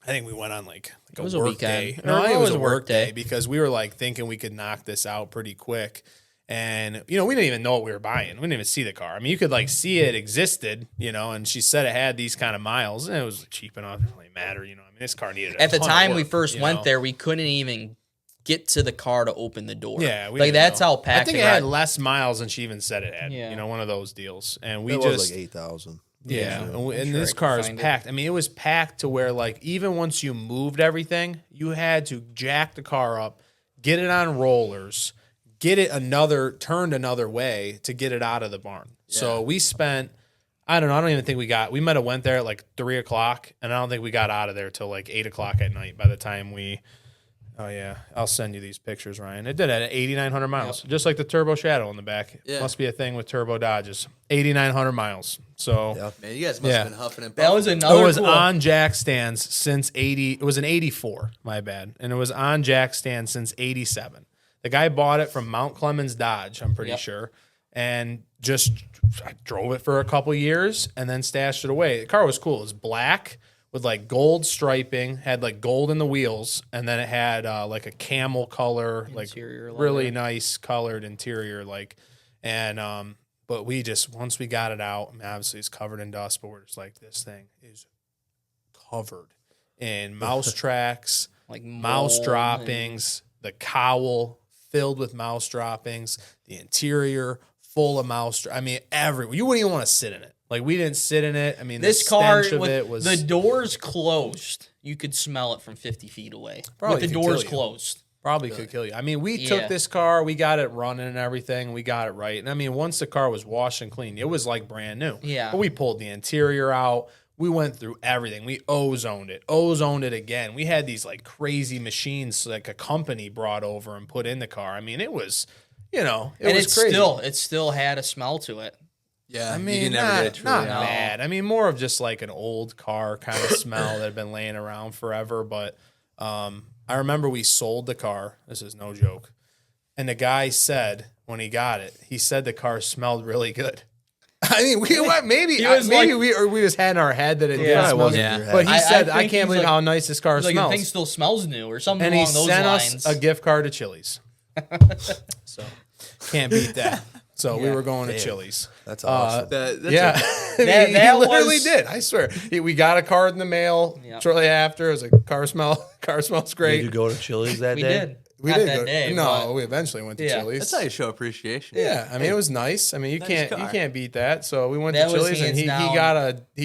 I think we went on like It was a a work weekend. day. Or No, I think it it was was a a work work day day. because we were like thinking we could knock this out pretty quick. And, we didn't even know what we were buying. We didn't even see the car. I mean, you could like see it existed, and she said it had these kind of miles, and it was cheap enough. It didn't really matter, I mean, this car needed a At the ton of time we work, first you went know? there, we couldn't even get to the car to open the door. Yeah, we like didn't that's know. how packed. I think the it had garage- less miles than she even said it had. Yeah. One of those deals. And we It just was like 8,000. yeah, and sure this I can car is find it. packed. I mean, it was packed to where like even once you moved everything, you had to jack the car up, get it on rollers, get it turned another way to get it out of the barn. So we spent, I don't even think we might have went there at like 3:00, and I don't think we got out of there till like 8:00 at night by the time oh yeah, I'll send you these pictures, Ryan. It did at 8,900 miles, just like the Turbo Shadow in the back. Yeah. Must be a thing with Turbo Dodges. 8,900 miles. So Yeah. man, you guys must Yeah. have been huffing and That puffing. was another. it was cool- on jack stands since 80. It was an 84, my bad. And it was on jack stands since 87. The guy bought it from Mount Clemens Dodge, I'm pretty Yep. sure, and just drove it for a couple years and then stashed it away. The car was cool. It was black with like gold striping, had like gold in the wheels, and then it had like a camel color, Interior like really leather. nice colored interior, but we just, once we got it out, I mean, obviously it's covered in dust, but we're just like, this thing is covered in mouse tracks, like mouse mold droppings, the cowl filled with mouse droppings, the interior full of mouse. I mean, everywhere. You wouldn't even want to sit in it. Like, we didn't sit in it. I mean, This the car stench of with it was the doors closed. You could smell it from 50 feet away. Probably with the could doors kill you. closed. probably could kill you. I mean, we Yeah. took this car, we got it running and everything, we got it right. And I mean, once the car was washed and clean, it was like brand new. Yeah. But we pulled the interior out. We went through everything. We ozoned it again. We had these like crazy machines like a company brought over and put in the car. I mean, it was, it and was it's crazy. still had a smell to it. Yeah, I you mean, can never not, get it truly not out. bad. I mean, more of just like an old car kind of smell that had been laying around forever. But I remember we sold the car. This is no joke. And the guy said when he got it, he said the car smelled really good. I mean, maybe we just had in our head that it did Probably smell wasn't good. in your head. But he said, I think can't he's believe like- how nice this car Like, the smells. thing still smells new or something And he along those sent lines. us a gift card to Chili's. So can't beat that. So we were going to Chili's. That's awesome. That's Yeah, That- he that literally was- did. I swear, we got a card in the mail Yep. shortly after. It was like car smells great. Did you go to Chili's that we day? did. we Not did that go- day. no, but we eventually went to Yeah. Chili's. That's how you show appreciation. Yeah, I mean it was nice. I mean you Nice you car. can't beat that. So we went That to was Chili's and hands he down.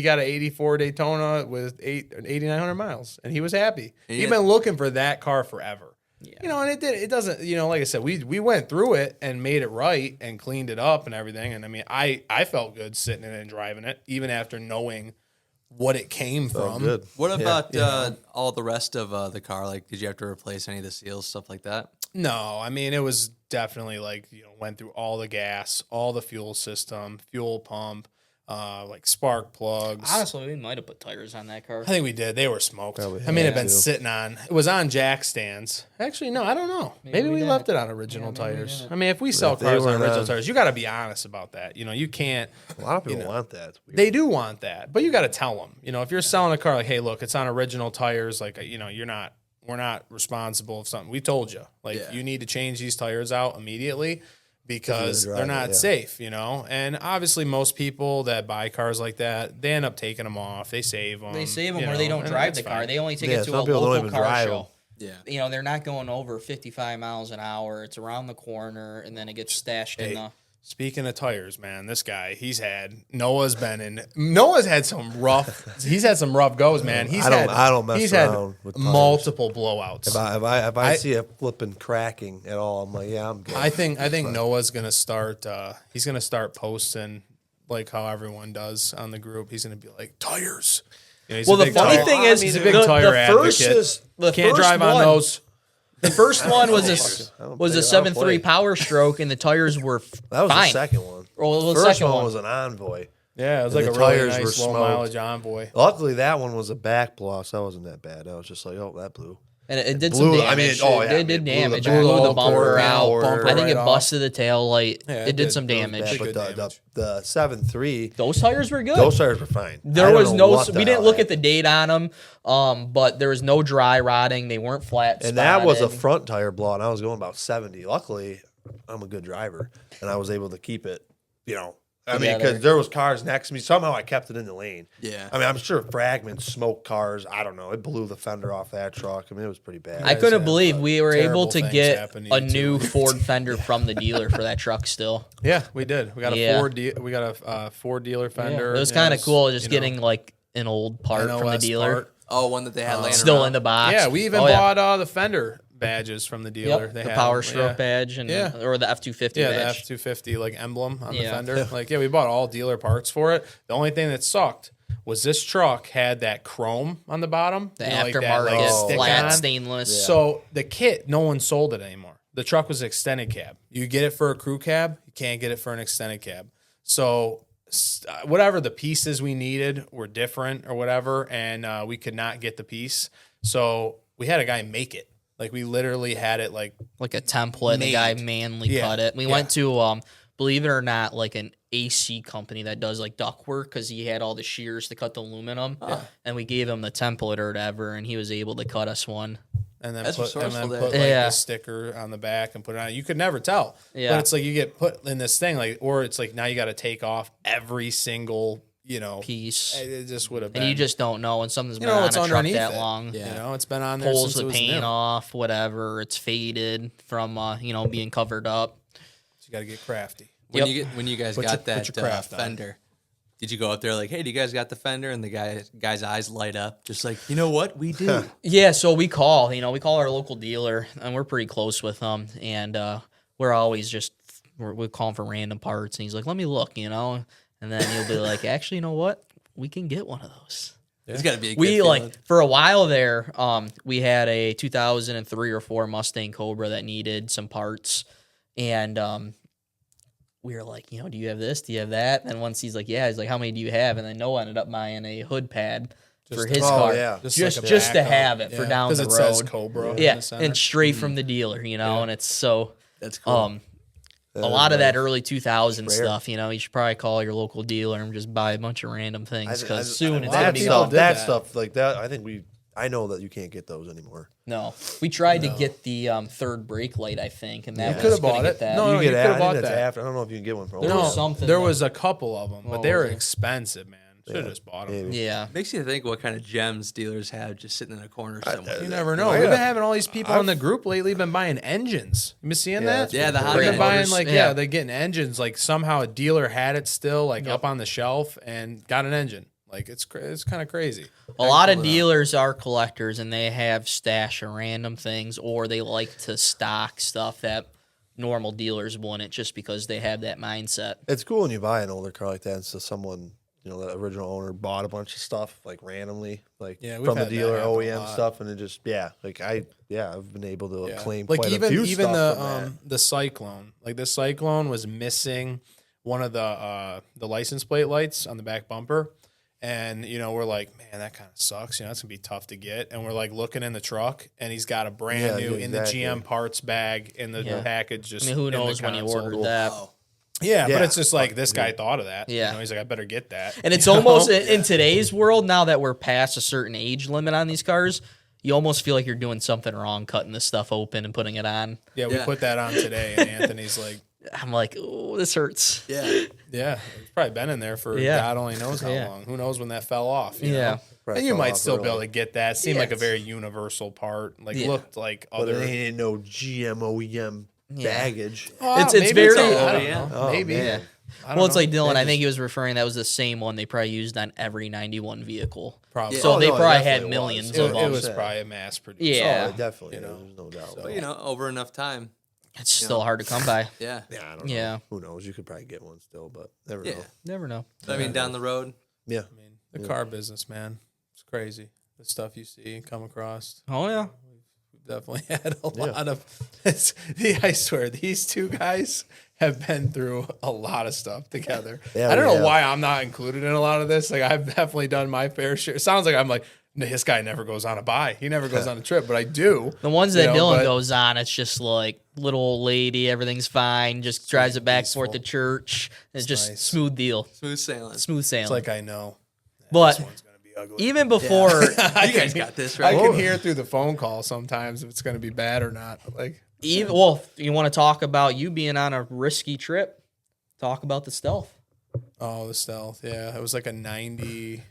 got a 84 Daytona with 8,900 miles and he was happy. He'd Yeah. been looking for that car forever. Yeah. You know, and it doesn't, you know, like I said, we went through it and made it right and cleaned it up and everything. And I mean, I felt good sitting in it and driving it, even after knowing what it came Oh, from. good. What about all the rest of the car? Like, did you have to replace any of the seals, stuff like that? No, I mean, it was definitely like, you know, went through all the gas, all the fuel system, fuel pump, like spark plugs. Honestly, we might have put tires on that car. I think we did. They were smoked. Probably I mean, it'd been too. sitting on. It was on jack stands. Actually, no, I don't know. Maybe we we left did. it on original Yeah, maybe we tires. did. I mean, if we sell If they cars on weren't original on- tires, you got to be honest about that. You know, you can't. A lot of people You know, want that. It's weird. They do want that, but you got to tell them. You know, if you're selling a car, like, hey, look, it's on original tires. Like, you know, we're not responsible if something. We told you, like, Yeah. you need to change these tires out immediately because drive they're it, not yeah. safe. You know, and obviously most people that buy cars like that, they end up taking them off. They save them. They save them or they don't drive the car. They only take Yeah, it to a some people don't local even car drive show. Yeah. You know, they're not going over 55 miles an hour. It's around the corner, and then it gets stashed in the. Speaking of tires, man, this guy, Noah's had some rough, he's had some rough goes, man. I don't mess he's around had with tires. multiple blowouts. If I see a flipping cracking at all, I'm like, yeah, I'm good. I think Noah's gonna start. He's gonna start posting like how everyone does on the group. He's gonna be like tires. You know, he's Well, a the big funny tire- thing is, he's a big the tire first advocate. is the Can't first drive on one- those. The first one was I don't a play- I don't 7.3 play. Power Stroke, and the tires were That was fine. the second one. Well, it was the the first second one one. was an Envoy. Yeah, it was And like a the really tires nice were low smoked. mileage Envoy. Luckily, that one was a back blow, so that wasn't that bad. I was just like, oh, that blew. And it did blew- some I mean, damage. oh, yeah, It did it blew the damage. It back blew the bumper bumper out, out. bumper I think right it off. busted the tail light. Yeah, it did some It was damage. bad. But Good damage. the 7.3, Those tires were good. those tires were fine. There I don't was know no. what the We didn't hell look at the happened. date on them, but there was no dry rotting. They weren't flat. And that was a spotted. front tire blow, and I was going about 70. Luckily, I'm a good driver, and I was able to keep it, you know. I mean, Together. because there was cars next to me. Somehow I kept it in the lane. Yeah. I mean, I'm sure fragments smoked cars. I don't know. It blew the fender off that truck. I mean, it was pretty bad. I couldn't had, believe we were terrible able to things get happen to a you, new too. Ford fender from the dealer for that truck still. Yeah, we did. We got Yeah. a Ford dealer fender. It was you kind know, of cool just you know, getting like an old part from the NOS dealer. part. Oh, one that they had laying Still around. in the box. Yeah, we even Oh, yeah. bought the fender badges from the dealer. Yep, They the had Power them, Stroke yeah. badge and Yeah. or the F-250 Yeah, the badge. F-250 like emblem on the Yeah. fender. Like, yeah, we bought all dealer parts for it. The only thing that sucked was this truck had that chrome on the bottom. The you know, like that, aftermarket like, stick flat on. stainless. So the kit, no one sold it anymore. The truck was extended cab. You get it for a crew cab, you can't get it for an extended cab. So whatever the pieces we needed were different or whatever, and we could not get the piece. So we had a guy make it. Like we literally had it like Like a template. And the guy Made. manly Yeah, cut it. We yeah. went to believe it or not, like an AC company that does like duct work because he had all the shears to cut the aluminum. And we gave him the template or whatever, and he was able to cut us one. and then That's put resourceful, like Yeah. the sticker on the back and put it on. You could never tell. Yeah. But it's like you get put in this thing like, or it's like now you got to take off every single, you know, Piece. It just would have been. And you just don't know when something's you been know on a what's truck underneath that it. long. You know, it's been on there Pulls since it the was paint new. off, whatever. It's faded from being covered up. So you got to get crafty. When you guys Put got your that craft on it. fender, did you go up there like, hey, do you guys got the fender? And the guy's eyes light up, just like, you know what, we do. Yeah, so we call our local dealer, and we're pretty close with them, and we're always we call him for random parts, and he's like, let me look, and then he'll be like, actually, you know what, we can get one of those. It's got to be a good We feeling. for a while there, we had a 2003 or 4 Mustang Cobra that needed some parts, and we were like, do you have this? Do you have that? And once he's like, yeah, he's like, how many do you have? And then Noah ended up buying a hood pad for his car. Yeah. Just like a to backup. have it for down the road. Because it says Cobra. in Yeah, the center. and straight from the dealer, and it's so. That's cool. A lot of that early 2000 stuff, you should probably call your local dealer and just buy a bunch of random things because soon it's gonna be gone. That stuff like that. I know that you can't get those anymore. No, we tried to get the third brake light, I think, and that You was could have gonna bought get it. that. No, you you get could have I bought think that's that. after. I don't know if you can get one for. There was something There that- was a couple of them, but they were expensive, man. Should have just bought them. Yeah, Makes you think what kind of gems dealers have just sitting in a corner somewhere. You never know. We've been having all these people in the group lately been buying engines. You been seeing that? Yeah, the They've been Honda buying motors. they're getting engines. Like somehow a dealer had it still up on the shelf and got an engine. Like it's kind of crazy. a lot of dealers are collectors and they have stash of random things, or they like to stock stuff that normal dealers wouldn't, just because they have that mindset. It's cool when you buy an older car like that, and so someone, the original owner bought a bunch of stuff like randomly, like Yeah, we've from the had that dealer happen a OEM lot. stuff, and it just I've been able to claim like quite even a few even stuff from the Cyclone. Like the Cyclone was missing one of the license plate lights on the back bumper. And, we're like, man, that kind of sucks. It's going to be tough to get. And we're like looking in the truck, and he's got a brand new in the GM parts bag in the package. Just I mean, who in the knows when he console. ordered that? Yeah, Yeah. but it's just like this guy thought of that. Yeah. He's like, I better get that. And it's almost in today's world, now that we're past a certain age limit on these cars, you almost feel like you're doing something wrong, cutting this stuff open and putting it on. Yeah, we put that on today, and Anthony's like, I'm like, oh, this hurts. Yeah. yeah, it's probably been in there for God only knows how long. Who knows when that fell off? You know? Probably And you fell might off still be able early. to get that. Seemed like a very universal part. Like looked like But other. it ain't no GM OEM baggage. It's maybe very- I don't know. Oh, maybe. man. I don't Well, it's know. like Dylan. I think he was referring. That was the same one they probably used on every '91 vehicle. Probably. So Oh, they no, it probably had definitely millions was. of it them. was probably a mass produced. Yeah. Oh, definitely. There's no doubt. But over enough time. It's still hard to come by. Yeah. Yeah, I don't know. Yeah. Who knows? You could probably get one still, but never Yeah. know. Never know. I mean, down the road. Yeah. I mean, the car business, man, it's crazy. The stuff you see come across. Oh yeah. We've definitely had a lot of. I swear, these two guys have been through a lot of stuff together. Yeah, I don't we know have. why I'm not included in a lot of this. Like I've definitely done my fair share. It sounds like I'm like, this guy never goes on a buy. He never goes on a trip, but I do. The ones that You know, Dylan but- goes on, it's just like little old lady, everything's fine, just drives it back and forth to peaceful. church. It's just nice. smooth deal, Smooth sailing. smooth sailing. It's like I know but this one's gonna be ugly. even before, You guys got this, right? I can hear through the phone call sometimes if it's gonna be bad or not. Like you want to talk about you being on a risky trip? Talk about the Stealth. the Stealth, yeah, it was like a 90.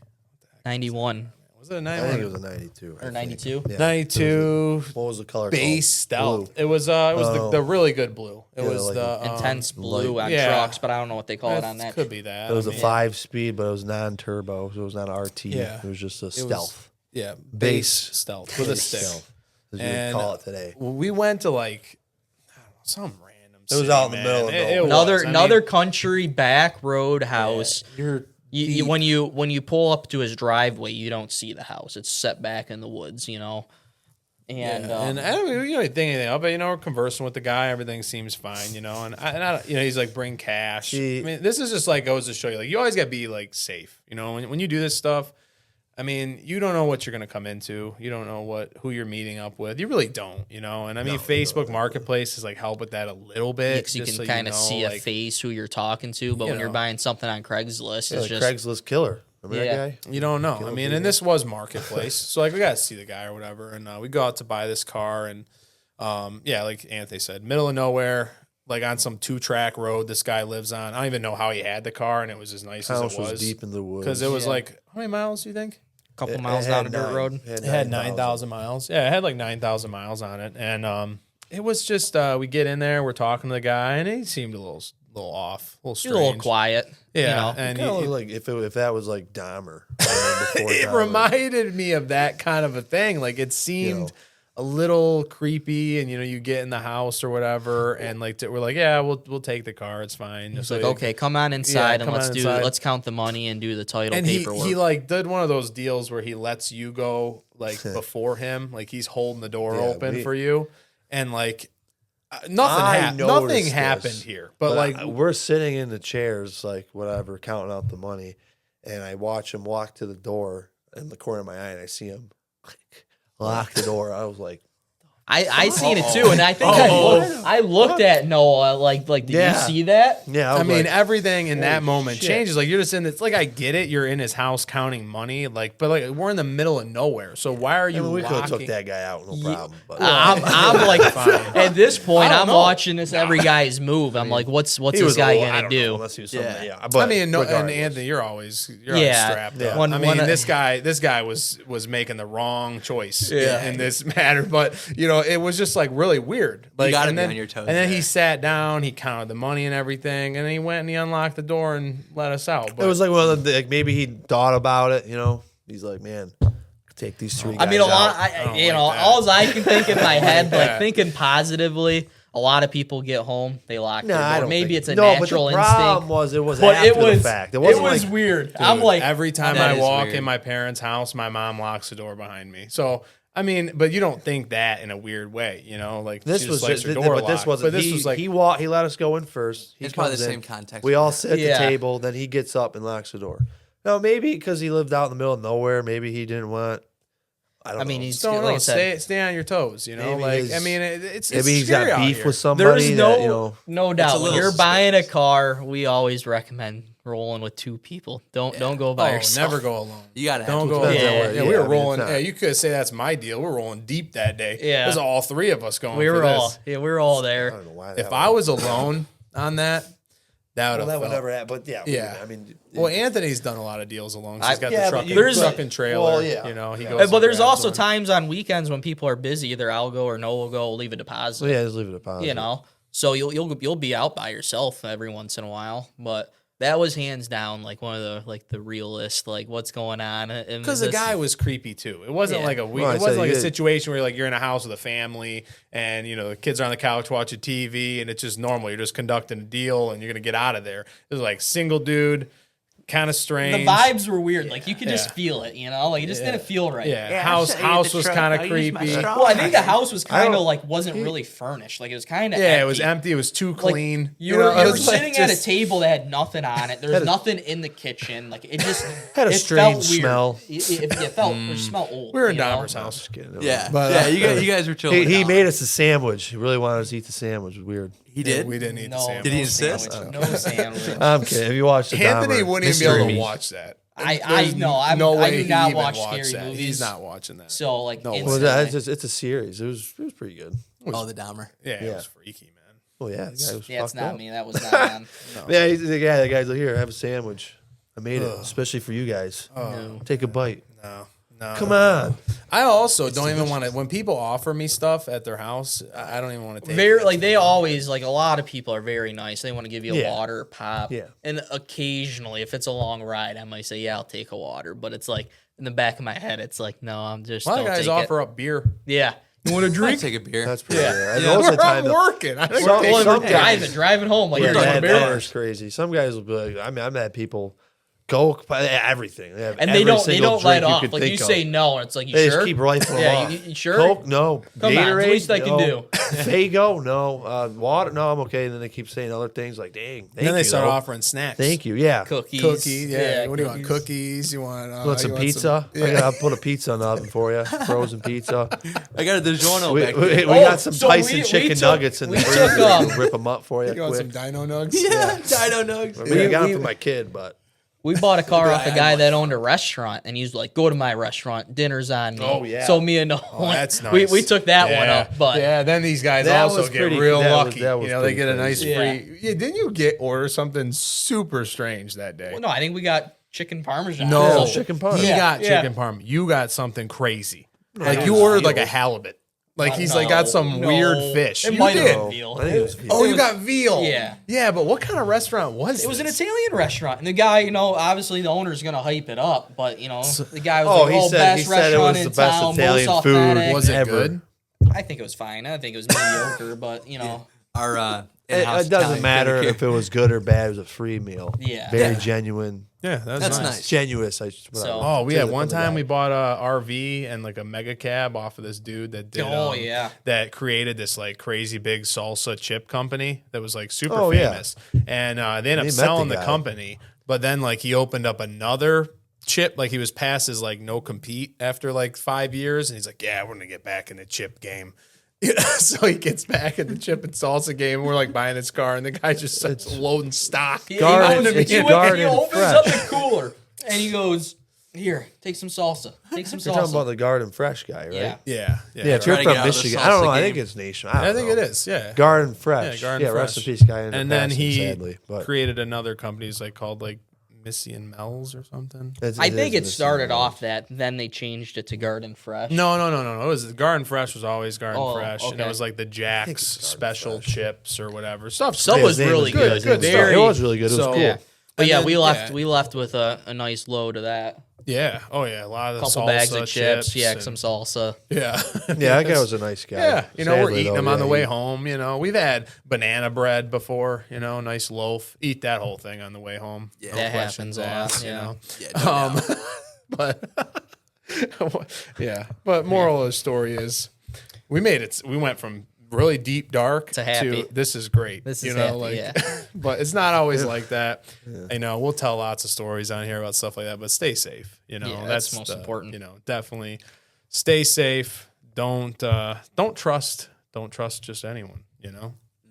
91 Was it a I think it 91? was a 92. I or think. 92. Yeah. 92 What was the color? base called? Stealth. Blue. It was the really good blue. It Yeah, was like the Intense blue on yeah. trucks, but I don't know what they call it on that. Could be that. It was I a mean, 5-speed, but it was non-turbo, so it was not an RT. Yeah. It was just a it was- stealth. Yeah, Base. base Stealth with a stick. Stealth, as you And would call it today. we went to like I don't know, some random. It was city, out in the man. middle of It nowhere. was. Another country back road house. You're You, when you pull up to his driveway, you don't see the house. It's set back in the woods, And and I don't think anything of it. We're conversing with the guy. Everything seems fine, and I he's like, bring cash. See- I mean, this is just like goes to show you, like, you always got to be like safe. When you do this stuff, I mean, you don't know what you're gonna come into. You don't know who you're meeting up with. You really don't, And I mean, Facebook Marketplace is like help with that a little bit, because you just can so kind of know, see a like, face who you're talking to. But when you're buying something on Craigslist, Yeah, it's like just Craigslist killer. Remember Yeah. that guy? You don't know. I mean, and this was Marketplace, so like we got to see the guy or whatever, and we go out to buy this car, and like Anthony said, middle of nowhere, like on some 2-track road. This guy lives on. I don't even know how he had the car, and it was as nice House as it was. was deep in the woods. Because it was Yeah. like how many miles do you think? a couple It miles had down a dirt 9 road. It had 9,000 miles. Yeah, it had like 9,000 miles on it, and it was just we get in there, we're talking to the guy, and he seemed a little off, a little You're strange. a little quiet. Yeah, and Kind of he- like if that was like Dahmer. Before it Dahmer. reminded me of that kind of a thing. Like it seemed a little creepy, and you get in the house or whatever, and like we're like, yeah, we'll take the car, it's fine. It's So like, he- okay, come on inside and come on inside. let's count the money and do the title and paperwork. he like did one of those deals where he lets you go like before him, like he's holding the door Yeah, open for you, and like Nothing noticed happened this, here. But like we're sitting in the chairs, like whatever, counting out the money, and I watch him walk to the door in the corner of my eye, and I see him lock the door. I was like, I seen it too, and I think I looked at Noah like did you see that? yeah. I mean, like, everything in that moment shit. changes. Like you're just in. It's like I get it. You're in his house counting money. Like, but like we're in the middle of nowhere. So why are you? we could have took locking? that guy out, no problem. But I'm like, at this point, I I'm don't know. watching this every guy's move. I'm like, what's he this was guy I gonna don't do? know, unless he was something, Yeah. But I mean, no, and regardless. Anthony, you're always Yeah. strapped Yeah. up. One- I mean, one- this guy was making the wrong choice Yeah. in this matter. But it was just like really weird. Like, gotta and be then, on your toes And then he there. sat down, he counted the money and everything, and then he went and he unlocked the door and let us out. But It was like one of the, like maybe he thought about it. He's like, man, take these three. I mean, guys a lot. out. All I can think in my head, Yeah. like thinking positively. A lot of people get home, they lock their I door. don't Maybe think- it's a no, natural but the problem instinct. was it was But after it was the fact. It wasn't like weird. I'm like, every time that I is walk weird. in my parents' house, my mom locks the door behind me. So I mean, but you don't think that in a weird way, Like this she was just likes just, her door but this locked. wasn't. But this he, was like he let us go in first. He It's probably comes the in. same context. We all sit at Yeah. the table. Then he gets up and locks the door. Now maybe because he lived out in the middle of nowhere, maybe he didn't want. I don't know. he's don't like I know. said, Stay on your toes, Maybe Like his- I mean, it's maybe he's scary got out beef here. with somebody. there's that, no doubt. When little you're buying a suspicious. car, we always recommend rolling with two people. Don't go by Oh, yourself. never go alone. You gotta Don't have go to. alone. Depends on Yeah. where- Yeah, we were I mean, it's rolling. not- Yeah, you could say that's my deal. We're rolling deep that day. Yeah. It was all three of us going. We for were this. we were all I there. don't know why. If I was alone on that would well, have that would felt. never happen. But yeah, Yeah. I mean, Well, Anthony's done a lot of deals alone. So he's got yeah, the but truck, there's- truck and trailer. well, yeah. He Yeah. goes. But and there's grabs also one. times on weekends when people are busy. Either I'll go or Noah will go. Leave a deposit. yeah, just leave it a pause. So you'll be out by yourself every once in a while. But that was hands down like one of the realest what's going on. Because the guy was creepy too. It wasn't Yeah. like Well, it I wasn't said like a you- situation where you're in a house with a family and the kids are on the couch watching TV and it's just normal. You're just conducting a deal and you're gonna get out of there. It was like single dude, kind of strange. The vibes were weird. Like you could just Yeah. feel it. It just didn't feel right. Yeah, house was kind of creepy. Well, I think the house was kind of wasn't really furnished. Like it was kind of Yeah, it was empty. It was too clean. You were it was sitting at a just- table that had nothing on it. There was nothing in the kitchen. Like it just Had a it strange felt weird. smell. It felt it smelled old. We were in you know? Dahmer's I'm house. just kidding. Yeah, But, yeah. You guys were chilling. He out. made us a sandwich. He really wanted us to eat the sandwich. It was weird. He did. We didn't eat the No, sandwich. Did he no insist? sandwich, No sandwich. I'm kidding. Have you watched the Anthony Dahmer wouldn't even be able to mystery? watch that. I There's know. I way do he not even watch watched scary that. movies. He's not watching that. So No way. Well, instantly. it's a series. It was pretty good. Oh, the Dahmer. Yeah, it Yeah. was freaky, man. Oh yeah, the guy was yeah, it's fucked not up. me. That was not on. Yeah, he's the guy. The guy's like, here, have a sandwich. I made it especially for you guys. No. Take a bite. No. Come on. I also don't even want to. When people offer me stuff at their house, I don't even want to take. Very it. they always a lot of people are very nice. They want to give you a Yeah. water, pop. Yeah. And occasionally, if it's a long ride, I might say, yeah, I'll take a water. But it's in the back of my head, it's no, I'm just. A lot of don't guys take offer up beer. it. Yeah. You want a I'll drink? take a beer. That's pretty Yeah. rare. Yeah. Most of the I'm time, working. I don't Some- take some it. guys- driving home. Like yeah, you're that, beer. that is crazy. Some guys will be like, I've had people Coke, everything. They have And every they don't single let drink off. could Like you think say of. no, and it's like you They sure. just keep rifling Yeah, them off. you sure? Coke, no. Come on, it's the Gatorade, least I can no. do. Fago, no. Water, no. I'm okay. And then they keep saying other things like, "Dang, thank And then they you, start though. offering snacks. Thank you, yeah. Cookies. Cookies. Yeah. What do you want? cookies. Cookies. You want? You want some you pizza? yeah. I'll put a pizza in the oven for you. Frozen pizza. I got a DiGiorno We, back we, there. we got some so Tyson we chicken took- nuggets in the we freezer. took, We can rip them up for you You want some quick. Dino Nugs? Yeah, Dino Nugs. I mean, I got we- them for my kid, but We bought a car off a I guy had that owned a restaurant, and he's like, "Go to my restaurant, dinner's on me." Oh, yeah. So me and Noah, Oh, that's nice. we took that one Yeah. up, but yeah, then these guys That also was get pretty- real that was- lucky. that was They pretty get a nice crazy. free. Yeah, didn't you order something super strange that day? well, no, I think we got chicken parmesan. No, Yeah, chicken parm. He Yeah, got yeah. chicken parm. You got something crazy. I Like you was ordered like a veal. halibut. Like he's No, like got some no. weird fish. It You might have did. been veal. I think it was veal. Oh, you got veal. Yeah. Yeah, but what kind of restaurant was It was an this? Italian restaurant, and the guy, obviously the owner's gonna hype it up, but the guy was Oh, like, he "Oh, said best he said it restaurant was in the best town, Italian most food. authentic." Was it ever. good? I think it was fine. I think it was mediocre, but Our It in-house doesn't Italian matter critic if it was good or bad. It was a free meal. Yeah. Very genuine. Yeah, That's nice. Genuous. Oh, we had one time we bought a RV and like a mega cab off of this dude that did. That created this like crazy big salsa chip company that was like super famous, and they ended up selling the company. But then like he opened up another chip, like he was past his like no compete after like 5 years, and he's like, yeah, we're gonna get back in the chip game. So he gets back in the chip and salsa game. And we're like buying his car, and the guy just starts loading stock. He opens up the cooler and he goes, "Here, take some salsa. Take some salsa." You're talking about the Garden Fresh guy, right? Yeah. If you're from Michigan, I don't know. I think it's nation. I think it is. Yeah, Garden Fresh. Yeah, Garden Fresh. Rest in peace, guy. And then he created another company. He's like called like Missy and Mel's or something. I think it started off that, then they changed it to Garden Fresh. No. It was Garden Fresh was always Garden Fresh, and it was like the Jack's special chips or whatever stuff. Stuff was really good. It was really good. It was cool. Yeah. But yeah, we left with a nice load of that. Yeah. Oh yeah. A lot of the couple salsa bags of chips. Yeah, and some salsa. Yeah. That guy was a nice guy. Yeah. We're eating them on the way home. We've had banana bread before. Nice loaf. Eat that whole thing on the way home. Yeah, that happens a lot. But yeah. But moral of the story is, we made it. We went from really deep dark to happy. This is great. This is happy, but it's not always like that. We'll tell lots of stories on here about stuff like that, but stay safe. That's most important. Definitely stay safe. Don't trust just anyone.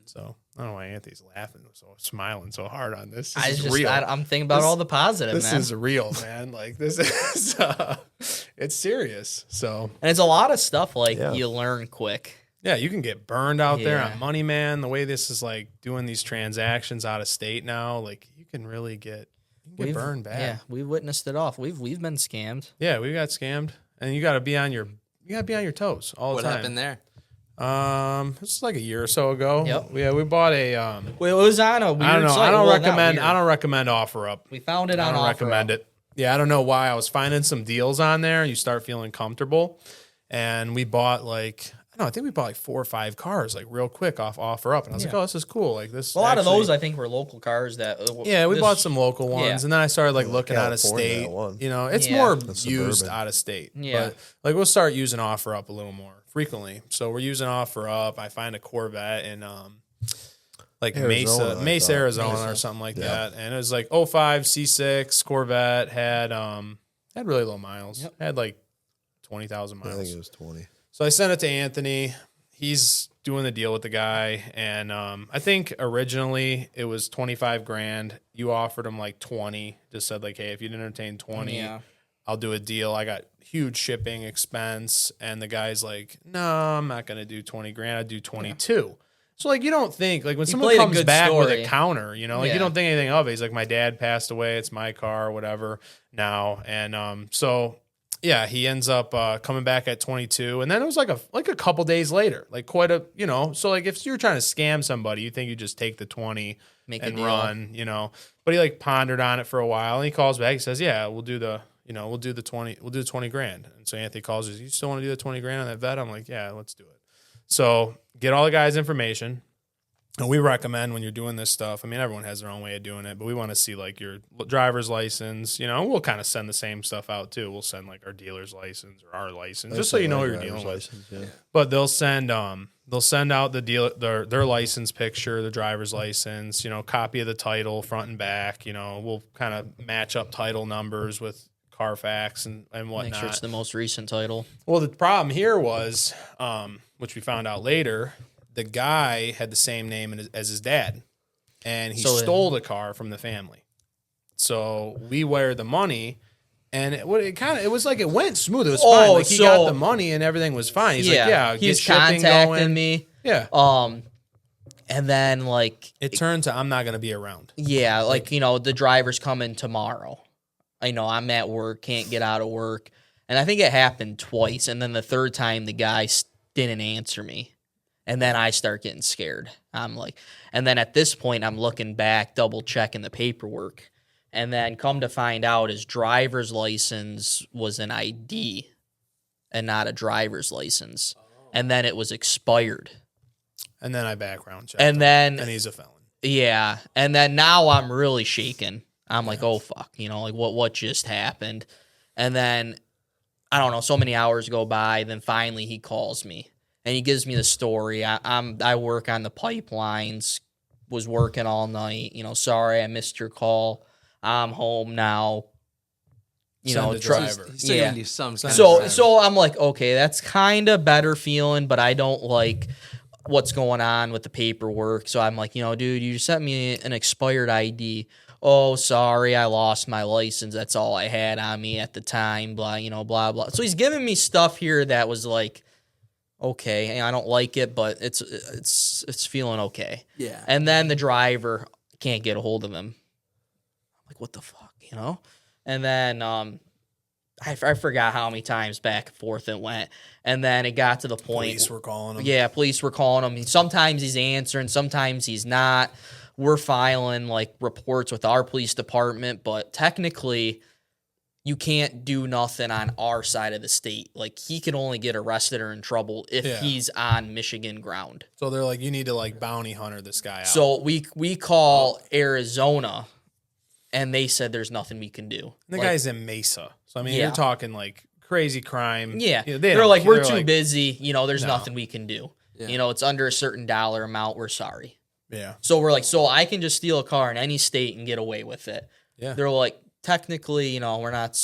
So I don't know why Anthony's laughing smiling so hard on this. This is real. I'm thinking about all the positive. This is real, man. Like this is it's serious. So, and it's a lot of stuff you learn quick. Yeah, you can get burned out there on money, man. The way this is like doing these transactions out of state now, like you can really get burned bad. Yeah, we've witnessed it all. We've been scammed. Yeah, we got scammed, and you got to be on your toes all the time. What happened there? This is like a year or so ago. Yep. Yeah, we bought a. It was on a weird I don't know. site. I don't recommend OfferUp. We found it on OfferUp. I don't recommend it. Yeah, I don't know why. I was finding some deals on there. You start feeling comfortable, and we bought I think we bought 4 or 5 cars real quick off OfferUp, and I was like, "Oh, this is cool." Like this. A lot of those, I think, were local cars that. We bought some local ones, and then I started looking out of state. It's more used out of state. Yeah, but we'll start using OfferUp a little more frequently. So we're using OfferUp. I find a Corvette in Mesa, Arizona, or something like that, and it was 05 C6 Corvette had really low miles. Yep. Had 20,000 miles. I think it was 20. So I sent it to Anthony. He's doing the deal with the guy, and I think originally it was 25 grand. You offered him 20. Just said hey, if you'd entertain 20, I'll do a deal. I got huge shipping expense, and the guy's like, "No, I'm not gonna do 20 grand. I'd do 22." Yeah. So you don't think when someone comes back with a counter, you don't think anything of it. He's like, "My dad passed away. It's my car, whatever." Now, and so. Yeah, he ends up coming back at 22, and then it was a couple days later, quite a So if you're trying to scam somebody, you think you just take the 20 and run, But he pondered on it for a while, and he calls back. He says, "Yeah, we'll do the 20 grand." And so Anthony calls us, "You still want to do the 20 grand on that vet?" I'm like, "Yeah, let's do it." So get all the guys' information. And we recommend when you're doing this stuff, everyone has their own way of doing it, but we want to see your driver's license, we'll kind of send the same stuff out too. We'll send our dealer's license or our license, just so you know who you're dealing with. Yeah. But they'll send out the dealer their license picture, the driver's license, copy of the title front and back. We'll kind of match up title numbers with Carfax and whatnot. Make sure it's the most recent title. Well, the problem here was, which we found out later. The guy had the same name as his dad, and he stole the car from the family. So we wired the money, and it went smooth. It was fine. He got the money and everything was fine. He's he's contacting me. Yeah. And then it turned to I'm not gonna be around. Yeah, the driver's coming tomorrow. I'm at work, can't get out of work, and I think it happened twice. And then the third time, the guy didn't answer me. And then I start getting scared. And then at this point, I'm looking back, double checking the paperwork. And then come to find out his driver's license was an ID and not a driver's license. And then it was expired. And then I background checked and him, then and he's a felon. Yeah. And then now I'm really shaking. I'm like, oh fuck, like what just happened? And then I don't know, so many hours go by, then finally he calls me and he gives me the story. I work on the pipelines, was working all night, sorry I missed your call. I'm home now. Send the driver. He's still giving you some kind of So I'm like, okay, that's kind of better feeling, but I don't like what's going on with the paperwork. So I'm like, dude, you sent me an expired ID. Oh, sorry, I lost my license. That's all I had on me at the time. Blah, blah blah. So he's giving me stuff here that was like, okay, I don't like it, but it's feeling okay. Yeah. And then the driver can't get a hold of him. I'm like, what the fuck, And then I forgot how many times back and forth it went. And then it got to the point. Police were calling him. Yeah, police were calling him. Sometimes he's answering, sometimes he's not. We're filing like reports with our police department, but technically you can't do nothing on our side of the state. Like he can only get arrested or in trouble if he's on Michigan ground. So they're like, you need to like bounty hunter this guy out. So we call Arizona and they said there's nothing we can do. The guy's in Mesa. So I mean, you're talking like crazy crime. Yeah. They're like, we're they're too like, busy. There's nothing we can do. Yeah. It's under a certain dollar amount. We're sorry. Yeah. So we're like, so I can just steal a car in any state and get away with it. Yeah. They're like, technically, we're not,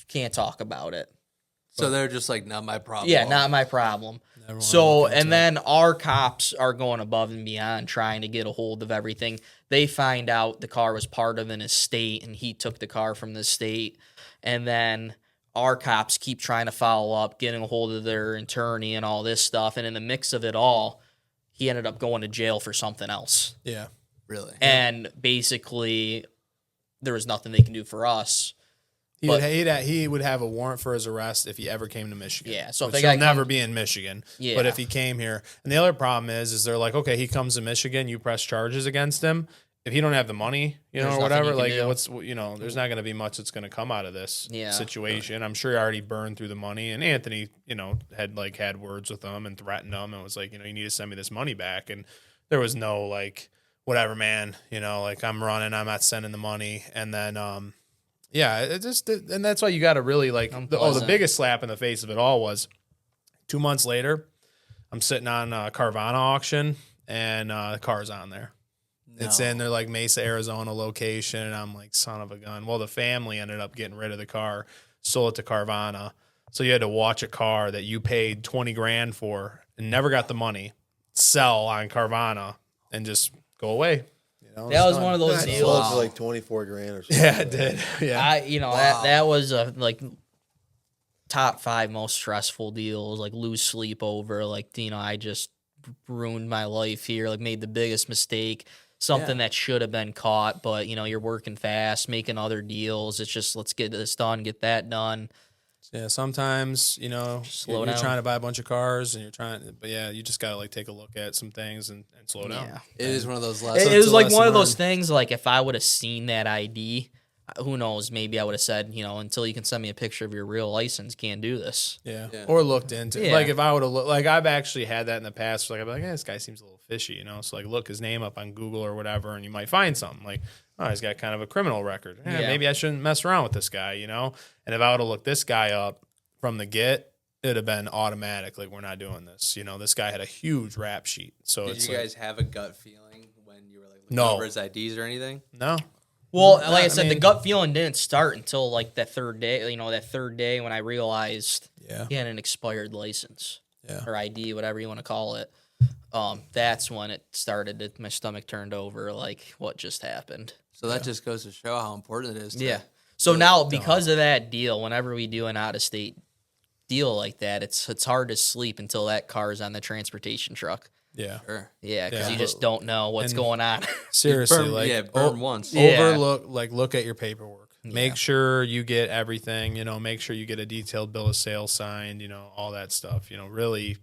can't talk about it. So they're just like, not my problem. Yeah, not my problem. Never wanna So, look into and then our cops are going above and beyond trying to get a hold of everything. They find out the car was part of an estate and he took the car from the estate. And then our cops keep trying to follow up, getting a hold of their attorney and all this stuff. And in the mix of it all, he ended up going to jail for something else. Yeah. Really. And basically, there was nothing they can do for us. He would have a warrant for his arrest if he ever came to Michigan. Yeah, so if which they he'll got never be in Michigan. Yeah. But if he came here, and the other problem is they're like, okay, he comes to Michigan, you press charges against him. If he don't have the money, There's or nothing whatever, you can like do. there's not going to be much that's going to come out of this Yeah. situation. I'm sure he already burned through the money, and Anthony, had words with him and threatened him and was like, you need to send me this money back, and there was no like, whatever, man, like I'm running, I'm not sending the money, and then and that's why you got to really like. The biggest slap in the face of it all was 2 months later. I'm sitting on a Carvana auction, and the car's on there. It's in their like Mesa, Arizona location, and I'm like, son of a gun. Well, the family ended up getting rid of the car, sold it to Carvana. So you had to watch a car that you paid $20,000 for and never got the money, sell on Carvana, and just go away. that was one of those Sold deals. for like $24,000 or something. Yeah, it did. Yeah, That was a like top 5 most stressful deals. Like lose sleep over. Like I just ruined my life here. Like made the biggest mistake. Something that should have been caught, but you're working fast, making other deals. It's just let's get this done, get that done. Yeah, sometimes Slow you're down. trying to buy a bunch of cars, and but you just gotta like take a look at some things and slow down. Yeah. It is one of those It, lessons. it was a like lesson one of those learned. things. Like if I would have seen that ID, who knows? Maybe I would have said, until you can send me a picture of your real license, can't do this. Yeah. Yeah. Or looked into Yeah. like if I would have looked like I've actually had that in the past. Like I'd be like, this guy seems a little fishy, So like look his name up on Google or whatever, and you might find something like, oh, he's got kind of a criminal record. Yeah, Yeah. maybe I shouldn't mess around with this guy, And if I would have looked this guy up from the get, it'd have been automatic. Like we're not doing this. This guy had a huge rap sheet. So Did it's you like, guys have a gut feeling when you were like looking No. over his IDs or anything? no. Well, like I said, I the mean- gut feeling didn't start until like that third day. That third day when I realized Yeah. he had an expired license Yeah. or ID, whatever you want to call it. That's when it started. My stomach turned over. Like what just happened? So that just goes to show how important it is. To So now because of that deal, whenever we do an out of state deal like that, it's hard to sleep until that car is on the transportation truck. Yeah. Sure. Yeah, because Yeah. you just don't know what's And- going on. Seriously, Burn once. Yeah. look at your paperwork. Make sure you get everything, make sure you get a detailed bill of sale signed, all that stuff. Really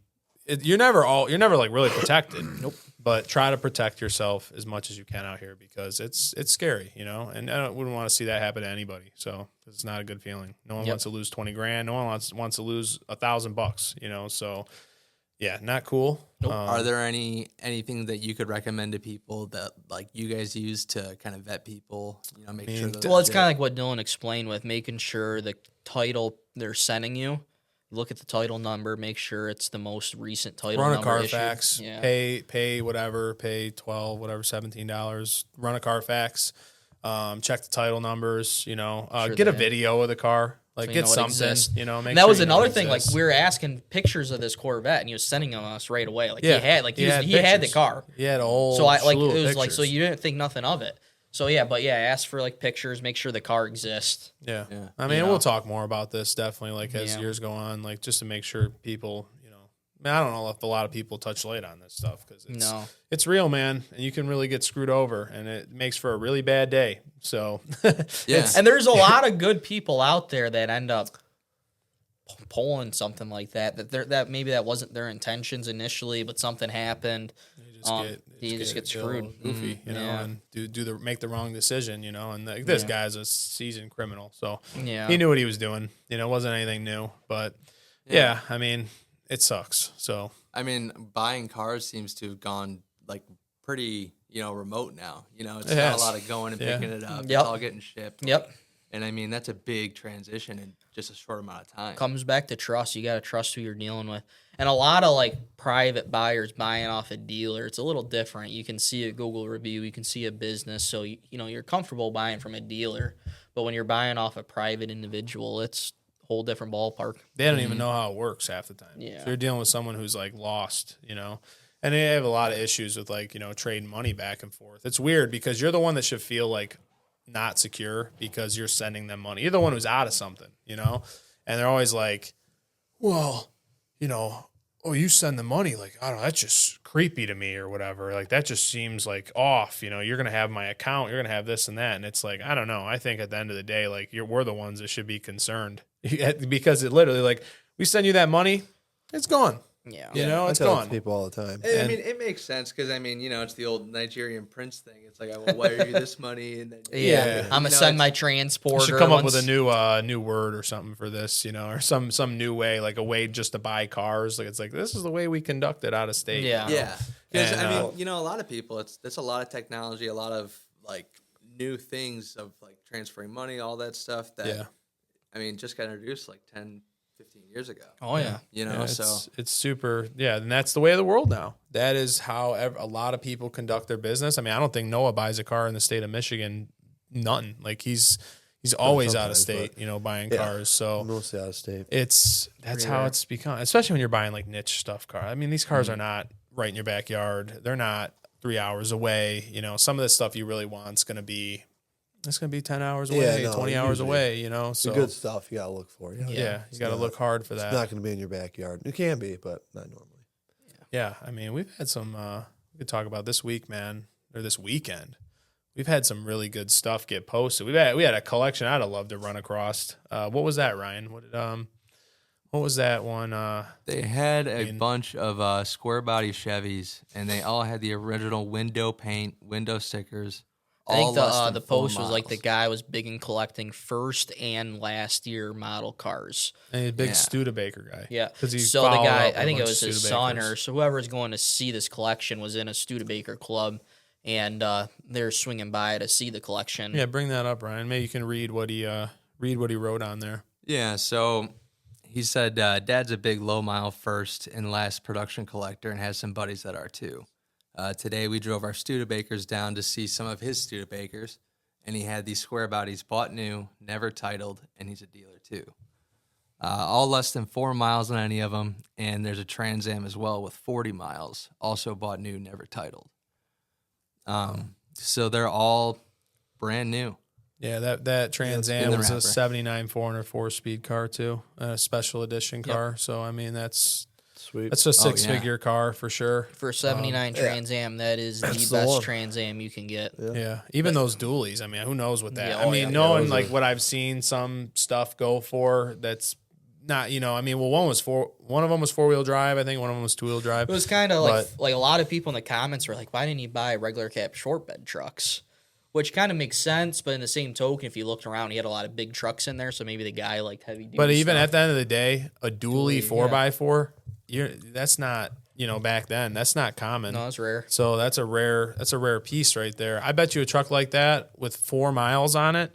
you're never like really protected. Nope. But try to protect yourself as much as you can out here because it's scary, and I wouldn't want to see that happen to anybody. So it's not a good feeling. No one wants to lose $20,000. No one wants to lose $1,000, So Yeah, not cool. Are there anything that you could recommend to people that like you guys use to kind of vet people? You know, make sure. That Well, it's kind of like what Dylan explained with making sure the title they're sending you. Look at the title number. Make sure it's the most recent title Run a number issued. Carfax. Yeah. Pay whatever. Pay $12, whatever, $17. Run a Carfax. Check the title numbers. You know, Sure get a they- video of the car. Like So you get know it something. exists. You know, make And that sure was you know another it thing. Like exists. we were asking pictures of this Corvette, and he was sending them us right away. Like Yeah. he had, like he had the pictures. car. He had a whole. So I like slew it of was like so pictures. you didn't think nothing of it. So yeah, but yeah, ask for like pictures. Make sure the car exists. Yeah. Yeah. I mean, You we'll know? talk more about this definitely, like as Yeah. years go on, like just to make sure people, you know, I mean, I don't know if a lot of people touch light on this stuff because it's real, man, and you can really get screwed over, and it makes for a really bad day. So, Yeah. And there's a lot of good people out there that end up pulling something like that. That maybe that wasn't their intentions initially, but something happened. He just gets screwed. goofy, you know, Yeah. and make the wrong decision, you know. And this guy's a seasoned criminal, so Yeah. he knew what he was doing. You know, it wasn't anything new, but yeah, I mean, it sucks. So I mean, buying cars seems to have gone like pretty, remote now. You know, it's It not has. a lot of going and Yeah. picking it up. Yep. It's all getting shipped. Yep. And I mean, that's a big transition in just a short amount of time. Comes back to trust. You got to trust who you're dealing with. And a lot of like private buyers buying off a dealer, it's a little different. You can see a Google review, you can see a business, so you're comfortable buying from a dealer. But when you're buying off a private individual, it's a whole different ballpark. they don't even know how it works half the time. Yeah. So you're dealing with someone who's like lost, you know, and they have a lot of issues with like, trading money back and forth. It's weird because you're the one that should feel like not secure because you're sending them money. You're the one who's out of something, and they're always like, well, oh, you send the money. Like, I don't know, that's just creepy to me or whatever. Like, that just seems like off, you're going to have my account, you're going to have this and that. And it's like, I don't know. I think at the end of the day, like we're the ones that should be concerned because it literally like we send you that money, it's gone. Yeah. It's I tell gone. people all the time. I mean, it makes sense because it's the old Nigerian prince thing. It's like I will wire you this money, and then Yeah. I'm gonna send my transporter. You should come up once- with a new word or something for this, or some new way, like a way just to buy cars. Like it's like this is the way we conduct it out of state. Yeah. Yeah, because And, a lot of people, it's a lot of technology, a lot of like new things of like transferring money, all that stuff. That just got introduced like 10, 15 years ago. Oh yeah. It's super. Yeah, and that's the way of the world now. That is how a lot of people conduct their business. I mean, I don't think Noah buys a car in the state of Michigan. Nothing. Like he's always out of sometimes, state, buying cars. So Mostly out of state. that's how it's become. Especially when you're buying like niche stuff car. I mean, these cars are not right in your backyard. They're not 3 hours away. Some of the stuff you really want is going to be. It's going to be 10 hours away, 20 hours usually away, so. The good stuff you got to look for. Yeah, you got to look hard for that. It's not going to be in your backyard. It can be, but not normally. Yeah, I mean, we've had some, we could talk about this week, man, or this weekend. We've had some really good stuff get posted. We had a collection I'd have loved to run across. What was that, Ryan? What was that one? They had a bunch of square body Chevys, and they all had the original window paint, window stickers. I think all less than the 4 post was like the miles. guy was big in collecting first and last year model cars. And he's a big Yeah. Studebaker guy. Yeah. Because he So the followed guy, up I think it with a was bunch his of son Studebakers. or so whoever's going to see this collection was in a Studebaker club, and they're swinging by to see the collection. Yeah, bring that up, Ryan. Maybe you can read what he wrote on there. Yeah, so he said, Dad's a big low mile first and last production collector and has some buddies that are too. Today we drove our Studebakers down to see some of his Studebakers, and he had these square bodies bought new, never titled, and he's a dealer too. All less than 4 miles on any of them, and there's a Trans Am as well with 40 miles, also bought new, never titled. So they're all brand new. Yeah, that Trans Yeah, Am the was a wrapper. 79 404 speed car too, a special edition car. So I mean, that's Sweet. a six-figure car for sure. For a 79 Trans Am, that is the That's the best one. Trans Am you can get. Yeah, even those dualies. I mean, who knows what that? Yeah, I oh, mean, yeah. knowing those like are- what I've seen some stuff go for, that's not. I mean, well, one of them was 4-wheel drive. I think one of them was 2-wheel drive. It was kind of like But- like a lot of people in the comments were like, "Why didn't you buy regular cab short bed trucks?" Which kind of makes sense, but in the same token, if you looked around, he had a lot of big trucks in there, so maybe the guy liked heavy duty. But even stuff. at the end of the day, a dually 4x4, that's not, back then, that's not common. No, it's rare. So that's a rare piece right there. I bet you a truck like that with 4 miles on it,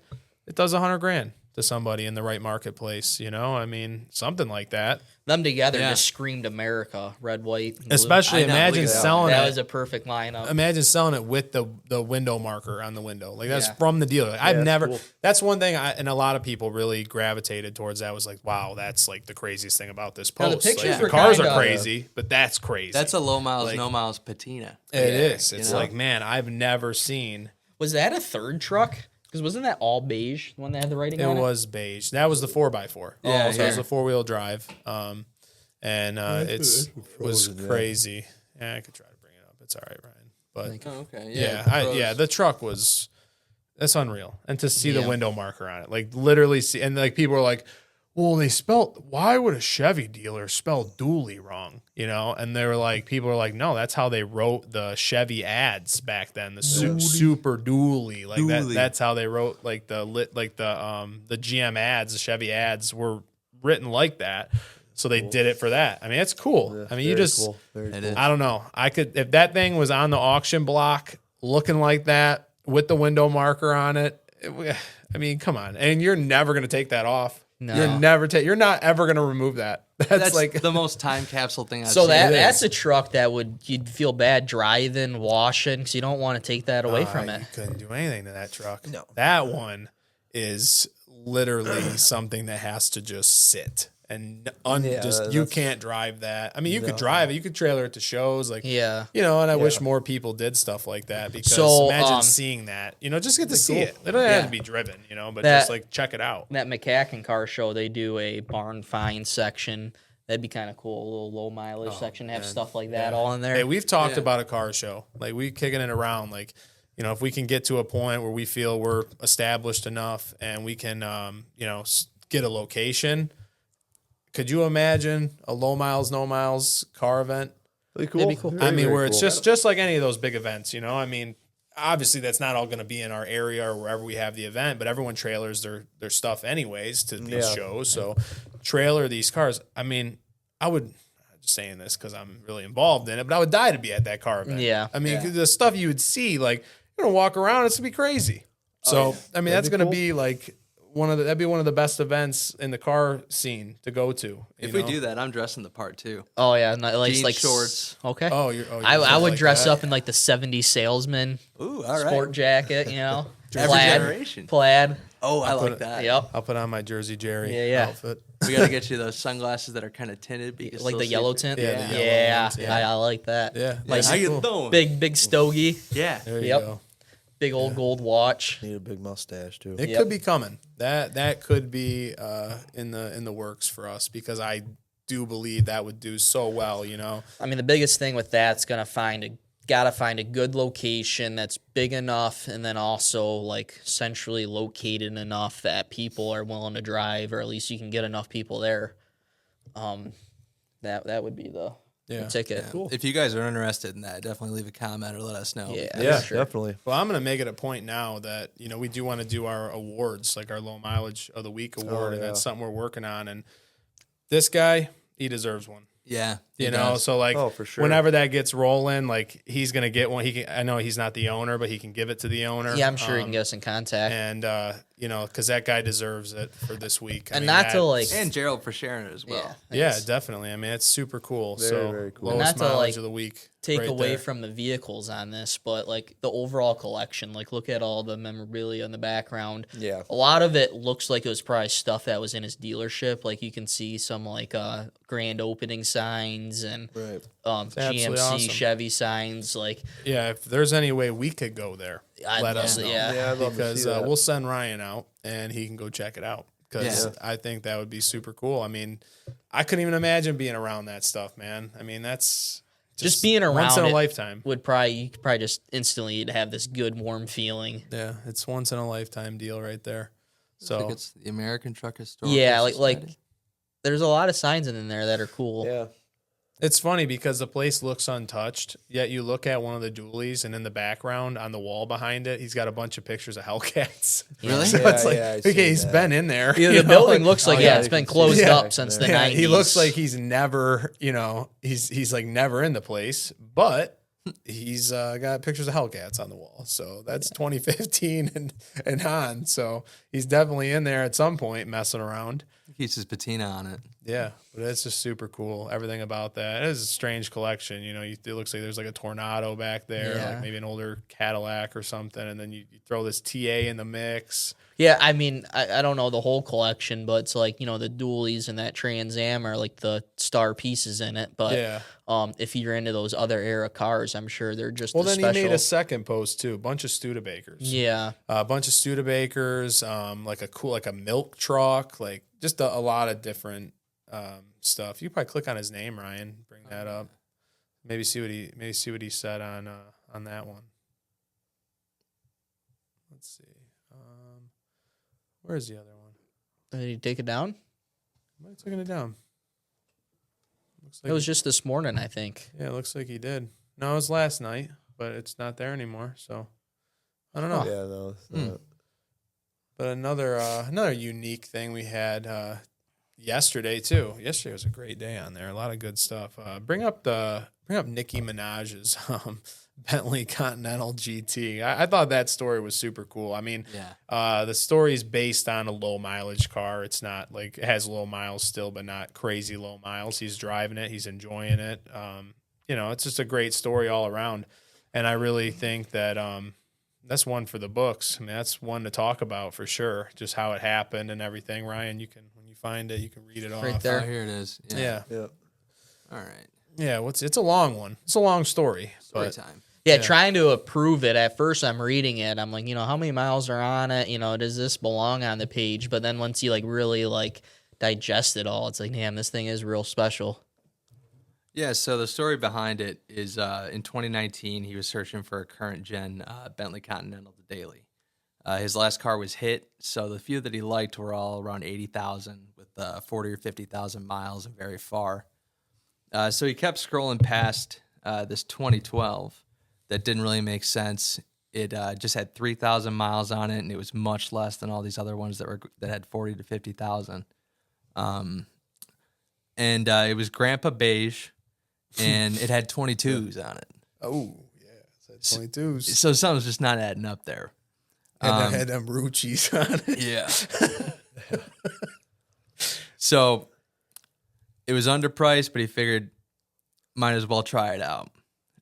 it does $100,000 to somebody in the right marketplace. I mean, something like that. Them together Yeah. just screamed America, red, white, and blue. Especially I know, imagine look at that. selling That it. was a perfect lineup. Imagine selling it with the window marker on the window. Like that's Yeah. from the dealer. I've that's never. cool. That's one thing, and a lot of people really gravitated towards that. Was like, wow, that's like the craziest thing about this Now, post. the pictures Like, were the cars kinda- are crazy, but that's crazy. That's a low miles, Like- no miles patina. It is. It's you know? like, man, I've never seen. Was that a third truck? Because wasn't that all beige, the one that had the writing It on it? was beige. That was the 4x4. Yeah, so it was yeah. a 4-wheel drive. And it was frozen, yeah. crazy. Yeah, I could try to bring it up. It's all right, Ryan. But Oh, okay. yeah, the truck was that's unreal. And to see the Yeah. window marker on it, like literally see, and like people were like, well, why would a Chevy dealer spell dually wrong? And they were like, people were like, no, that's how they wrote the Chevy ads back then. The super dually, like Dually. that's how they wrote like the GM ads, the Chevy ads were written like that. So they did it for that. I mean, it's cool. Yeah, I mean, you very just, cool. Very It cool. is. I don't know. I could, if that thing was on the auction block looking like that with the window marker on it, I mean, come on. And you're never going to take that off. No. You're not ever going to remove that. That's like, the most time capsule thing I've So seen. that's a truck that you'd feel bad driving, washing, because you don't want to take that away from it. You couldn't do anything to that truck. No. That one is literally something that has to just sit. And Yeah, you that's- can't drive that. I mean, you could drive it. You could trailer it to shows. Like, Yeah. and I wish more people did stuff like that because So, imagine seeing that. Just get to see it. It doesn't have to be driven, but That- just like check it out. That McCacken car show, they do a barn find section. That'd be kind of cool. A little low mileage section, have stuff like that all in there. Hey, we've talked Yeah. about a car show. Like we kicking it around. Like, if we can get to a point where we feel we're established enough and we can, get a location. Could you imagine a low miles, no miles car event? Really cool. It'd be cool. Very, I mean, very where it's cool. just like any of those big events, I mean, obviously that's not all going to be in our area or wherever we have the event, but everyone trailers their stuff anyways to these Yeah. shows. So trailer these cars. I mean, I'm just saying this because I'm really involved in it, but I would die to be at that car event. Yeah. I mean, 'cause the stuff you would see, like you're gonna walk around, it's gonna be crazy. So I mean, that's That'd be gonna cool. be like that'd be one of the best events in the car scene to go to. If we do that, I'm dressing the part too. Oh yeah, like Jeans, like shorts. Okay. Oh, I would like dress that. up in like the '70s salesman Ooh, all right. sport jacket, Every plaid, generation. plaid. Oh, I put like it- that. Yep. I'll put on my Jersey Jerry Yeah. outfit. We got to get you those sunglasses that are kind of tinted. But you can Like still the see yellow through. tint. Yeah, the yellow Yeah, ones, yeah. I like that. Yeah. Like How you doing? big stogie, Yeah. There you Yep. go. big old gold watch. Need a big mustache too. It Yep. could be coming. That could be in the works for us because I do believe that would do so well. I mean, the biggest thing with that's gotta find a good location that's big enough, and then also like centrally located enough that people are willing to drive, or at least you can get enough people there. That would be the ticket. If you guys are interested in that, definitely leave a comment or let us know. Yeah. Yeah, sure. definitely. Well, I'm going to make it a point now that we do want to do our awards, like our low mileage of the week award, and yeah. that's something we're working on. And this guy, he deserves one. Yeah. You it know, does. so like Oh, for sure. whenever that gets rolling, like he's gonna get one. I know he's not the owner, but he can give it to the owner. Yeah, I'm sure you can get us in contact. And because that guy deserves it for this week. And not to, like- And Gerald for sharing it as well. Yeah, definitely. I mean, it's super cool. So very cool. lowest Not to, mileage like, of the week. take right away there. from the vehicles on this, but like the overall collection, like look at all the memorabilia in the background. Yeah. A lot of it looks like it was probably stuff that was in his dealership. Like you can see some like grand opening signs and Right. absolutely GMC awesome. Chevy signs. Like Yeah, if there's any way we could go there, I'd let love us to- know. yeah. Yeah, I'd love to Because see that. we'll send Ryan out and he can go check it out. Because Yeah. I think that would be super cool. I mean, I couldn't even imagine being around that stuff, man. I mean, that's just being around once in a it lifetime. you could probably just instantly have this good warm feeling. Yeah, it's once in a lifetime deal right there. I So think it's the American Truck Historical Yeah, Society. like there's a lot of signs in there that are cool. Yeah. It's funny because the place looks untouched, yet you look at one of the dualies, and in the background on the wall behind it, he's got a bunch of pictures of Hellcats. Really? So Yeah, it's like, yeah, I okay, seen he's that. been in there. Yeah, you the know? building looks like yeah, it's you been can see closed it. up since the Yeah, 90s. he looks like he's never, he's like never in the place, but he's got pictures of Hellcats on the wall. So that's 2015 and on. So he's definitely in there at some point messing around. Keeps his patina on it. Yeah, but it's just super cool. Everything about that. It is a strange collection. It looks like there's like a Tornado back there, Yeah. like maybe an older Cadillac or something, and then you throw this TA in the mix. Yeah, I mean, I don't know the whole collection, but it's like, the dualies and that Trans Am are like the star pieces in it. But Yeah. if you're into those other era cars, I'm sure they're just Well, as then special. he made a second post too. A bunch of Studebakers. Yeah. A bunch of Studebakers, like a milk truck, like just a lot of different stuff. You probably click on his name, Ryan. Bring that up. Maybe see what he said on that one. Let's see. Where's the other one? Did he take it down? Am I taking it down? Looks like It was just this morning, I think. it looks like he did. No, it was last night, but it's not there anymore. So I don't know. Yeah, no. It's not. But another unique thing we had yesterday too. Yesterday was a great day on there. A lot of good stuff. Bring up Nicki Minaj's Bentley Continental GT. I thought that story was super cool. I mean, the story is based on a low mileage car. It's not like it has low miles still, but not crazy low miles. He's driving it. He's enjoying it. It's just a great story all around. And I really think that that's one for the books. I mean, that's one to talk about for sure. Just how it happened and everything. Ryan, when you find it, you can read it off. Right there. Oh, here it is. Yeah. Yeah. All right. Yeah. It's a long one. It's a long story. Story But time. Yeah, trying to approve it. At first, I'm reading it. I'm like, how many miles are on it? Does this belong on the page? But then once you really digest it all, it's like, damn, this thing is real special. Yeah, so the story behind it is in 2019, he was searching for a current gen Bentley Continental daily. His last car was hit, so the few that he liked were all around 80,000 with 40 or 50,000 miles and very far. So he kept scrolling past this 2012 that didn't really make sense. It just had 3,000 miles on it, and it was much less than all these other ones that had 40 to 50,000. And it was Grandpa Beige. And it had 22s on it. oh yeah, it's 22s. So something's just not adding up there. Had them Ruchis on it. Yeah. So it was underpriced, but he figured might as well try it out.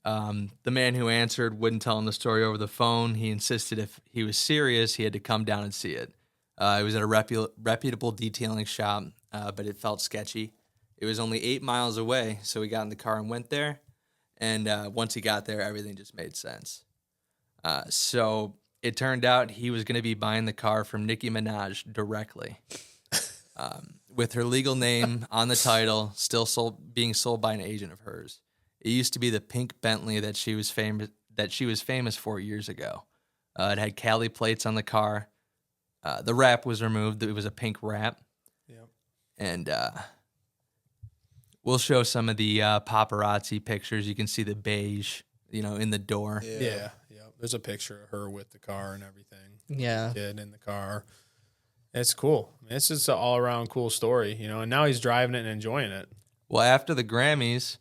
The man who answered wouldn't tell him the story over the phone. He insisted if he was serious, he had to come down and see it. It was at a reputable detailing shop, but it felt sketchy. It was only 8 miles away, so we got in the car and went there. And once he got there, everything just made sense. So it turned out he was going to be buying the car from Nicki Minaj directly, with her legal name on the title, still being sold by an agent of hers. It used to be the pink Bentley that she was famous for years ago. It had Cali plates on the car. The wrap was removed. It was a pink wrap. Yep. And we'll show some of the paparazzi pictures. You can see the beige, in the door. Yeah. There's a picture of her with the car and everything. Yeah. Kid in the car. It's cool. It's just an all around cool story, and now he's driving it and enjoying it. Well, after the Grammys,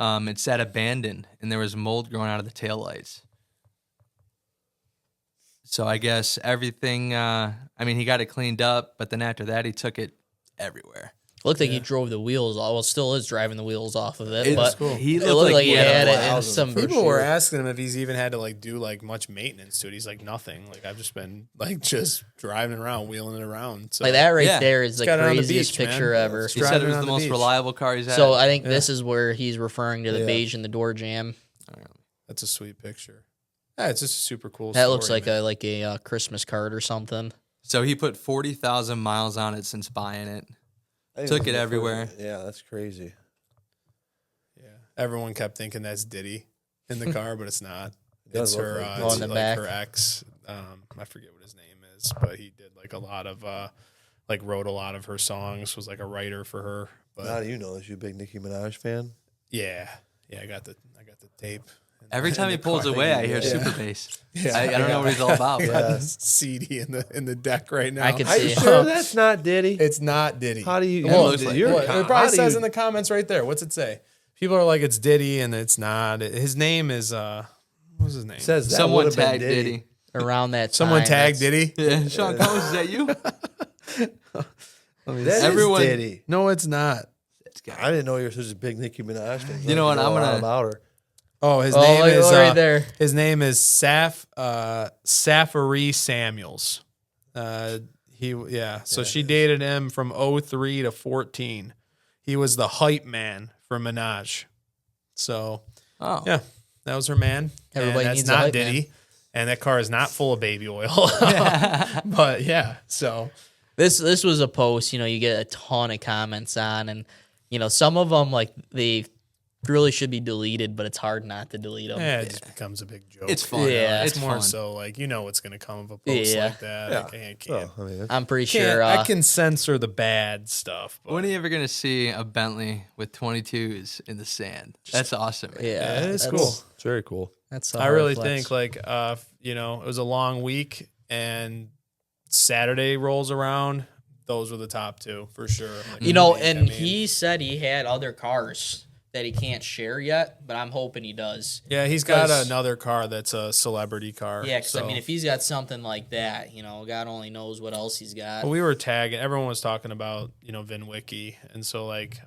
it sat abandoned, and there was mold growing out of the taillights. So I guess everything, he got it cleaned up, but then after that, he took it everywhere. Looked like he drove the wheels off. Well, still is driving the wheels off of it. It's But cool. He it looked looked like like he he had had a it in thousand some. for People were sure. asking him if he's even had to do much maintenance to it. He's like, nothing. Like, I've just been just driving around, wheeling it around. So Like that right Yeah. there is the got it on the craziest beach, man. picture ever. It's He said it driving was on the the most beach. reliable car he's had. So I think this is where he's referring to the Yeah. beige in the door jam. That's a sweet picture. Yeah, it's just a super cool That looks story, like man. a Christmas card or something. So he put 40,000 miles on it since buying it. I think Took that's it the everywhere. first- Yeah, that's crazy. Yeah. Everyone kept thinking that's Diddy in the car, but it's not. does It's look her, like Oh, it's in the like back. her ex. I forget what his name is, but he did a lot of wrote a lot of her songs. Was a writer for her. How But do you know? Is you a big Nicki Minaj fan? Yeah, I got the tape. Every time he pulls away, I hear super bass. Yeah. I don't know what he's all about. I but- got this CD in the deck right now. I could Are you see. sure that's not Diddy? It's not Diddy. How do you? Well, looks like- you're Well, con- it probably how do says you- in the comments right there. What's it say? People are like, it's Diddy, and it's not. His name is what's his name? says that Someone would've been tagged Diddy. Around that time. Someone tagged that's- Diddy. Yeah, Sean Collins, is that you? That Everyone- is Diddy. No, it's not. I didn't know you were such a big Nicki Minaj fan. You know what, I'm gonna- about her. Oh, his Oh, name look, is right there. His name is Safari Samuels. So she dated him from 03 to 14. He was the hype man for Minaj. So Oh, yeah, that was her man. Everybody and that's needs a not hype Diddy. man. And that car is not full of baby oil. But yeah, so This was a post, you get a ton of comments on, and some of them like they really should be deleted, but it's hard not to delete them. yeah, it just becomes a big joke. it's fun. Yeah. It's it's more fun. so like what's going to come of a post Yeah. like that. Yeah. I can't. Well, I mean, I'm pretty Can't- sure. I can censor the bad stuff. But When are you ever gonna see a Bentley with 22s in the sand? That's awesome. Man. Yeah, it is that's- cool. it's very cool. That's I really think like it was a long week and Saturday rolls around. Those were the top two for sure. Like, and I mean, he said he had other cars that he can't share yet, but I'm hoping he does. yeah, he's got 'cause- another car that's a celebrity car. Yeah, because so. if he's got something like that, God only knows what else he's got. Well, we were tagging. Everyone was talking about Vin Wiki, and so like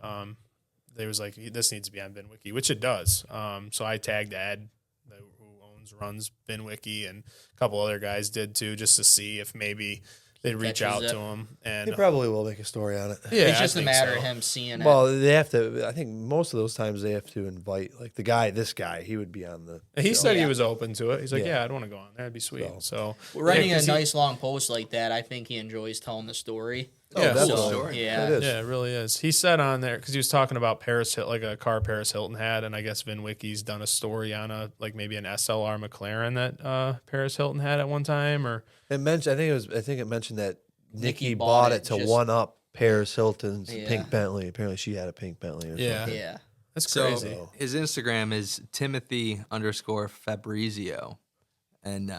they was like this needs to be on Vin Wiki, which it does. So I tagged Ed, who runs Vin Wiki, and a couple other guys did too, just to see if maybe they'd reach out Catches it. to him. And They probably will make a story on it. yeah, it's just I a think matter so. of him seeing it. Well, they have to. I think most of those times they have to invite like this guy. He would be on the. He said he Yeah. was open to it. He's like, Yeah. yeah, I'd want to go on there. That'd be sweet. So Writing yeah, a 'cause he- nice long post like that, I think he enjoys telling the story. Yeah, that's So, cool. story. yeah. It is. Yeah, it really is. He said on there because he was talking about like a car Paris Hilton had, and I guess Vin Wiki's done a story on maybe an SLR McLaren that Paris Hilton had at one time, or It mentioned. I think it mentioned that Nikki Nikki bought bought it it to just- one up Paris Hilton's Yeah. pink Bentley. Apparently, she had a pink Bentley. Or Yeah. something. Yeah. that's So crazy. his Instagram is Timothy_Fabrizio, and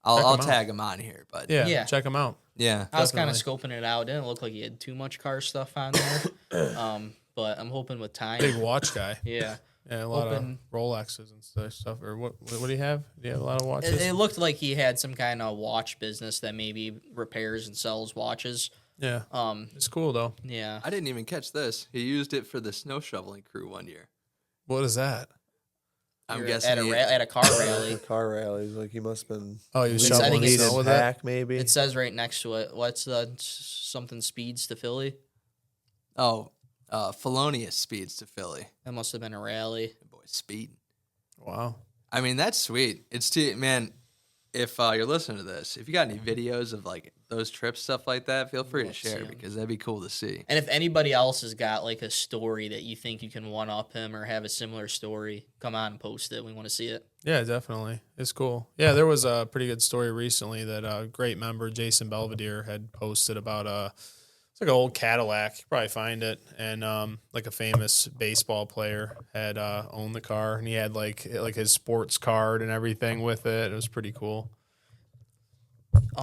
I'll him out. tag him on here. But Yeah, Yeah. check him out. yeah. I was kind of scoping it out. Didn't look like he had too much car stuff on there. But I'm hoping with time. Big watch guy. Yeah. Yeah, a lot Open- of Rolexes and stuff. Or what do you have? Do you have a lot of watches? It looked like he had some kind of watch business that maybe repairs and sells watches. yeah, it's cool though. Yeah. I didn't even catch this. He used it for the snow shoveling crew one year. What is that? I'm You're guessing at a car rally. Car rallies, like he must have been. Oh, he was It's- I shoveling think it's- snow with that. pack, maybe. It says right next to it. What's the something speeds to Philly? Felonious speeds to Philly. That must have been a rally. Boy, speed. Wow. I mean, that's sweet. It's too, man. If you're listening to this, if you got any videos of like those trips, stuff like that, feel free to Love to share see 'em. because that'd be cool to see. And if anybody else has got like a story that you think you can one up him or have a similar story, come on and post it. We want to see it. Yeah, definitely. It's cool. Yeah, there was a pretty good story recently that a great member, Jason Belvedere, had posted about it's like an old Cadillac. You probably find it. And like a famous baseball player had owned the car, and he had like his sports card and everything with it. It was pretty cool.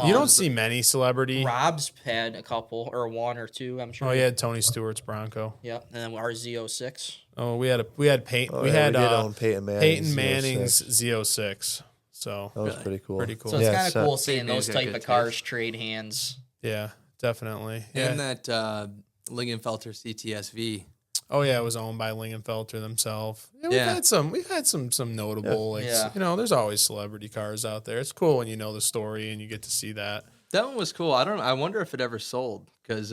You don't see many celebrity. Rob's had a couple or one or two, I'm sure. Oh, he had Tony Stewart's Bronco. Yep. And then our Z06. Oh, we had Peyton. Oh, we yeah, had we did own Peyton Manning's Peyton Z06. Manning's Z06. So That was pretty cool. pretty cool. So it's Yeah, kind of so- cool seeing Peyton those Manning's got type good of cars taste. trade hands. yeah, definitely. Yeah. And that Lingenfelter CTSV. Oh yeah, it was owned by Lingenfelter themselves. Yeah, we've Yeah. had some notable like Yeah. there's always celebrity cars out there. It's cool when you know the story and you get to see that. That one was cool. I wonder if it ever sold because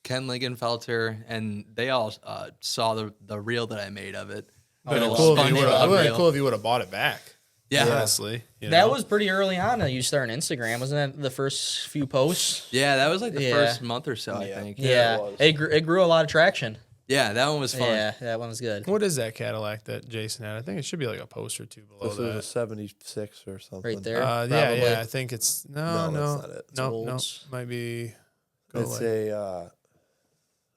Ken Lingenfelter and they all saw the reel that I made of it. Oh, It they would have love been it. cool, They love if it. cool if you would have bought it back. Yeah. Honestly. That was pretty early on that you started Instagram. Wasn't that the first few posts? Yeah, that was like the Yeah. first month or so, I think. Yeah. It grew a lot of traction. Yeah, that one was fun. Yeah, that one was good. What is that Cadillac that Jason had? I think it should be like a post or two below This was a that. 76 or something. Right there. Yeah, probably. yeah. I think it's No, no. that's not it. It's No, Olds. might be. It's a.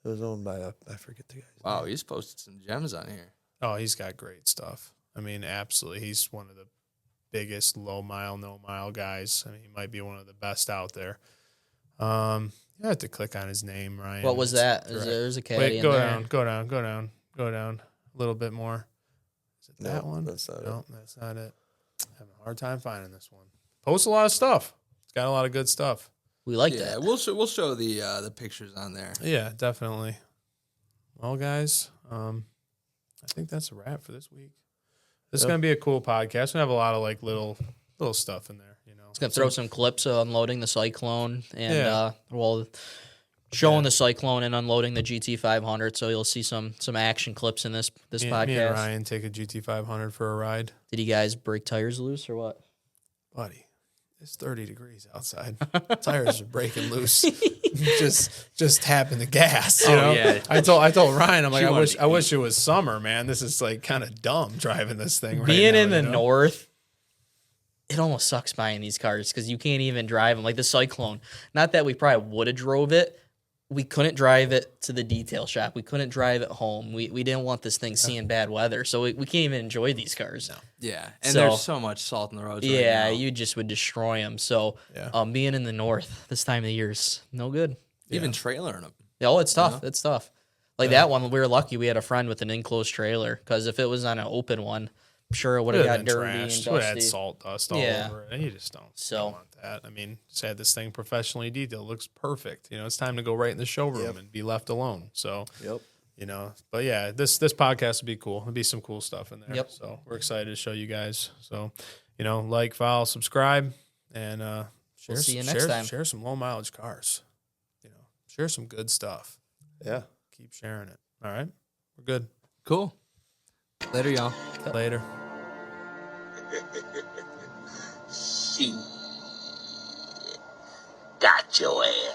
It was owned by I forget the guy. Wow, he's posted some gems on here. Oh, he's got great stuff. I mean, absolutely. He's one of the biggest low mile, no mile guys. I mean, he might be one of the best out there. You have to click on his name, Ryan. What was that? There's a caddy Wait, in go there. down, go down, go down, go down a little bit more. Is it that one? That's not No, that's not it. Having a hard time finding this one. Posts a lot of stuff. It's got a lot of good stuff. We like Yeah, that. we'll show the pictures on there. Yeah, definitely. Well, guys, I think that's a wrap for this week. This is gonna be a cool podcast. We have a lot of like little stuff in there, you know. It's gonna throw some clips of unloading the Cyclone and Yeah. showing the Cyclone and unloading the GT500. So you'll see some action clips in this Me podcast. and Ryan take a GT500 for a ride. Did you guys break tires loose or what? Buddy, it's 30 degrees outside. Tires are breaking loose. just tapping the gas. You know? yeah. I told Ryan, I'm like, She I wanted wish it was summer, man. This is like kind of dumb driving this thing right Being now, in the you know? north, it almost sucks buying these cars because you can't even drive them. Like the Cyclone. Not that we probably would have drove it. We couldn't drive it to the detail shop. We couldn't drive it home. We didn't want this thing seeing bad weather, so we can't even enjoy these cars. Yeah, and So- there's so much salt in the roads. Yeah, right now. you just would destroy them. So Yeah. being in the north this time of the year is no good. even trailering them. Oh, it's tough. It's tough. Like that one, we were lucky we had a friend with an enclosed trailer because if it was on an open one, I'm sure it would have got dirty and Would have had dusty. salt dust all Yeah. over it. And you just don't So- want that. I mean, just had this thing professionally detailed. Looks perfect. You know, it's time to go right in the showroom and be left alone. So, Yep. you know, but yeah, this podcast will be cool. There'll be some cool stuff in there. Yep. So we're excited to show you guys. So, you know, like, follow, subscribe, and share, see you next time. Share some low mileage cars. You know, share some good stuff. Yeah. Keep sharing it. All right, we're good. Cool. Later, y'all. Later. Shit. Got your ass.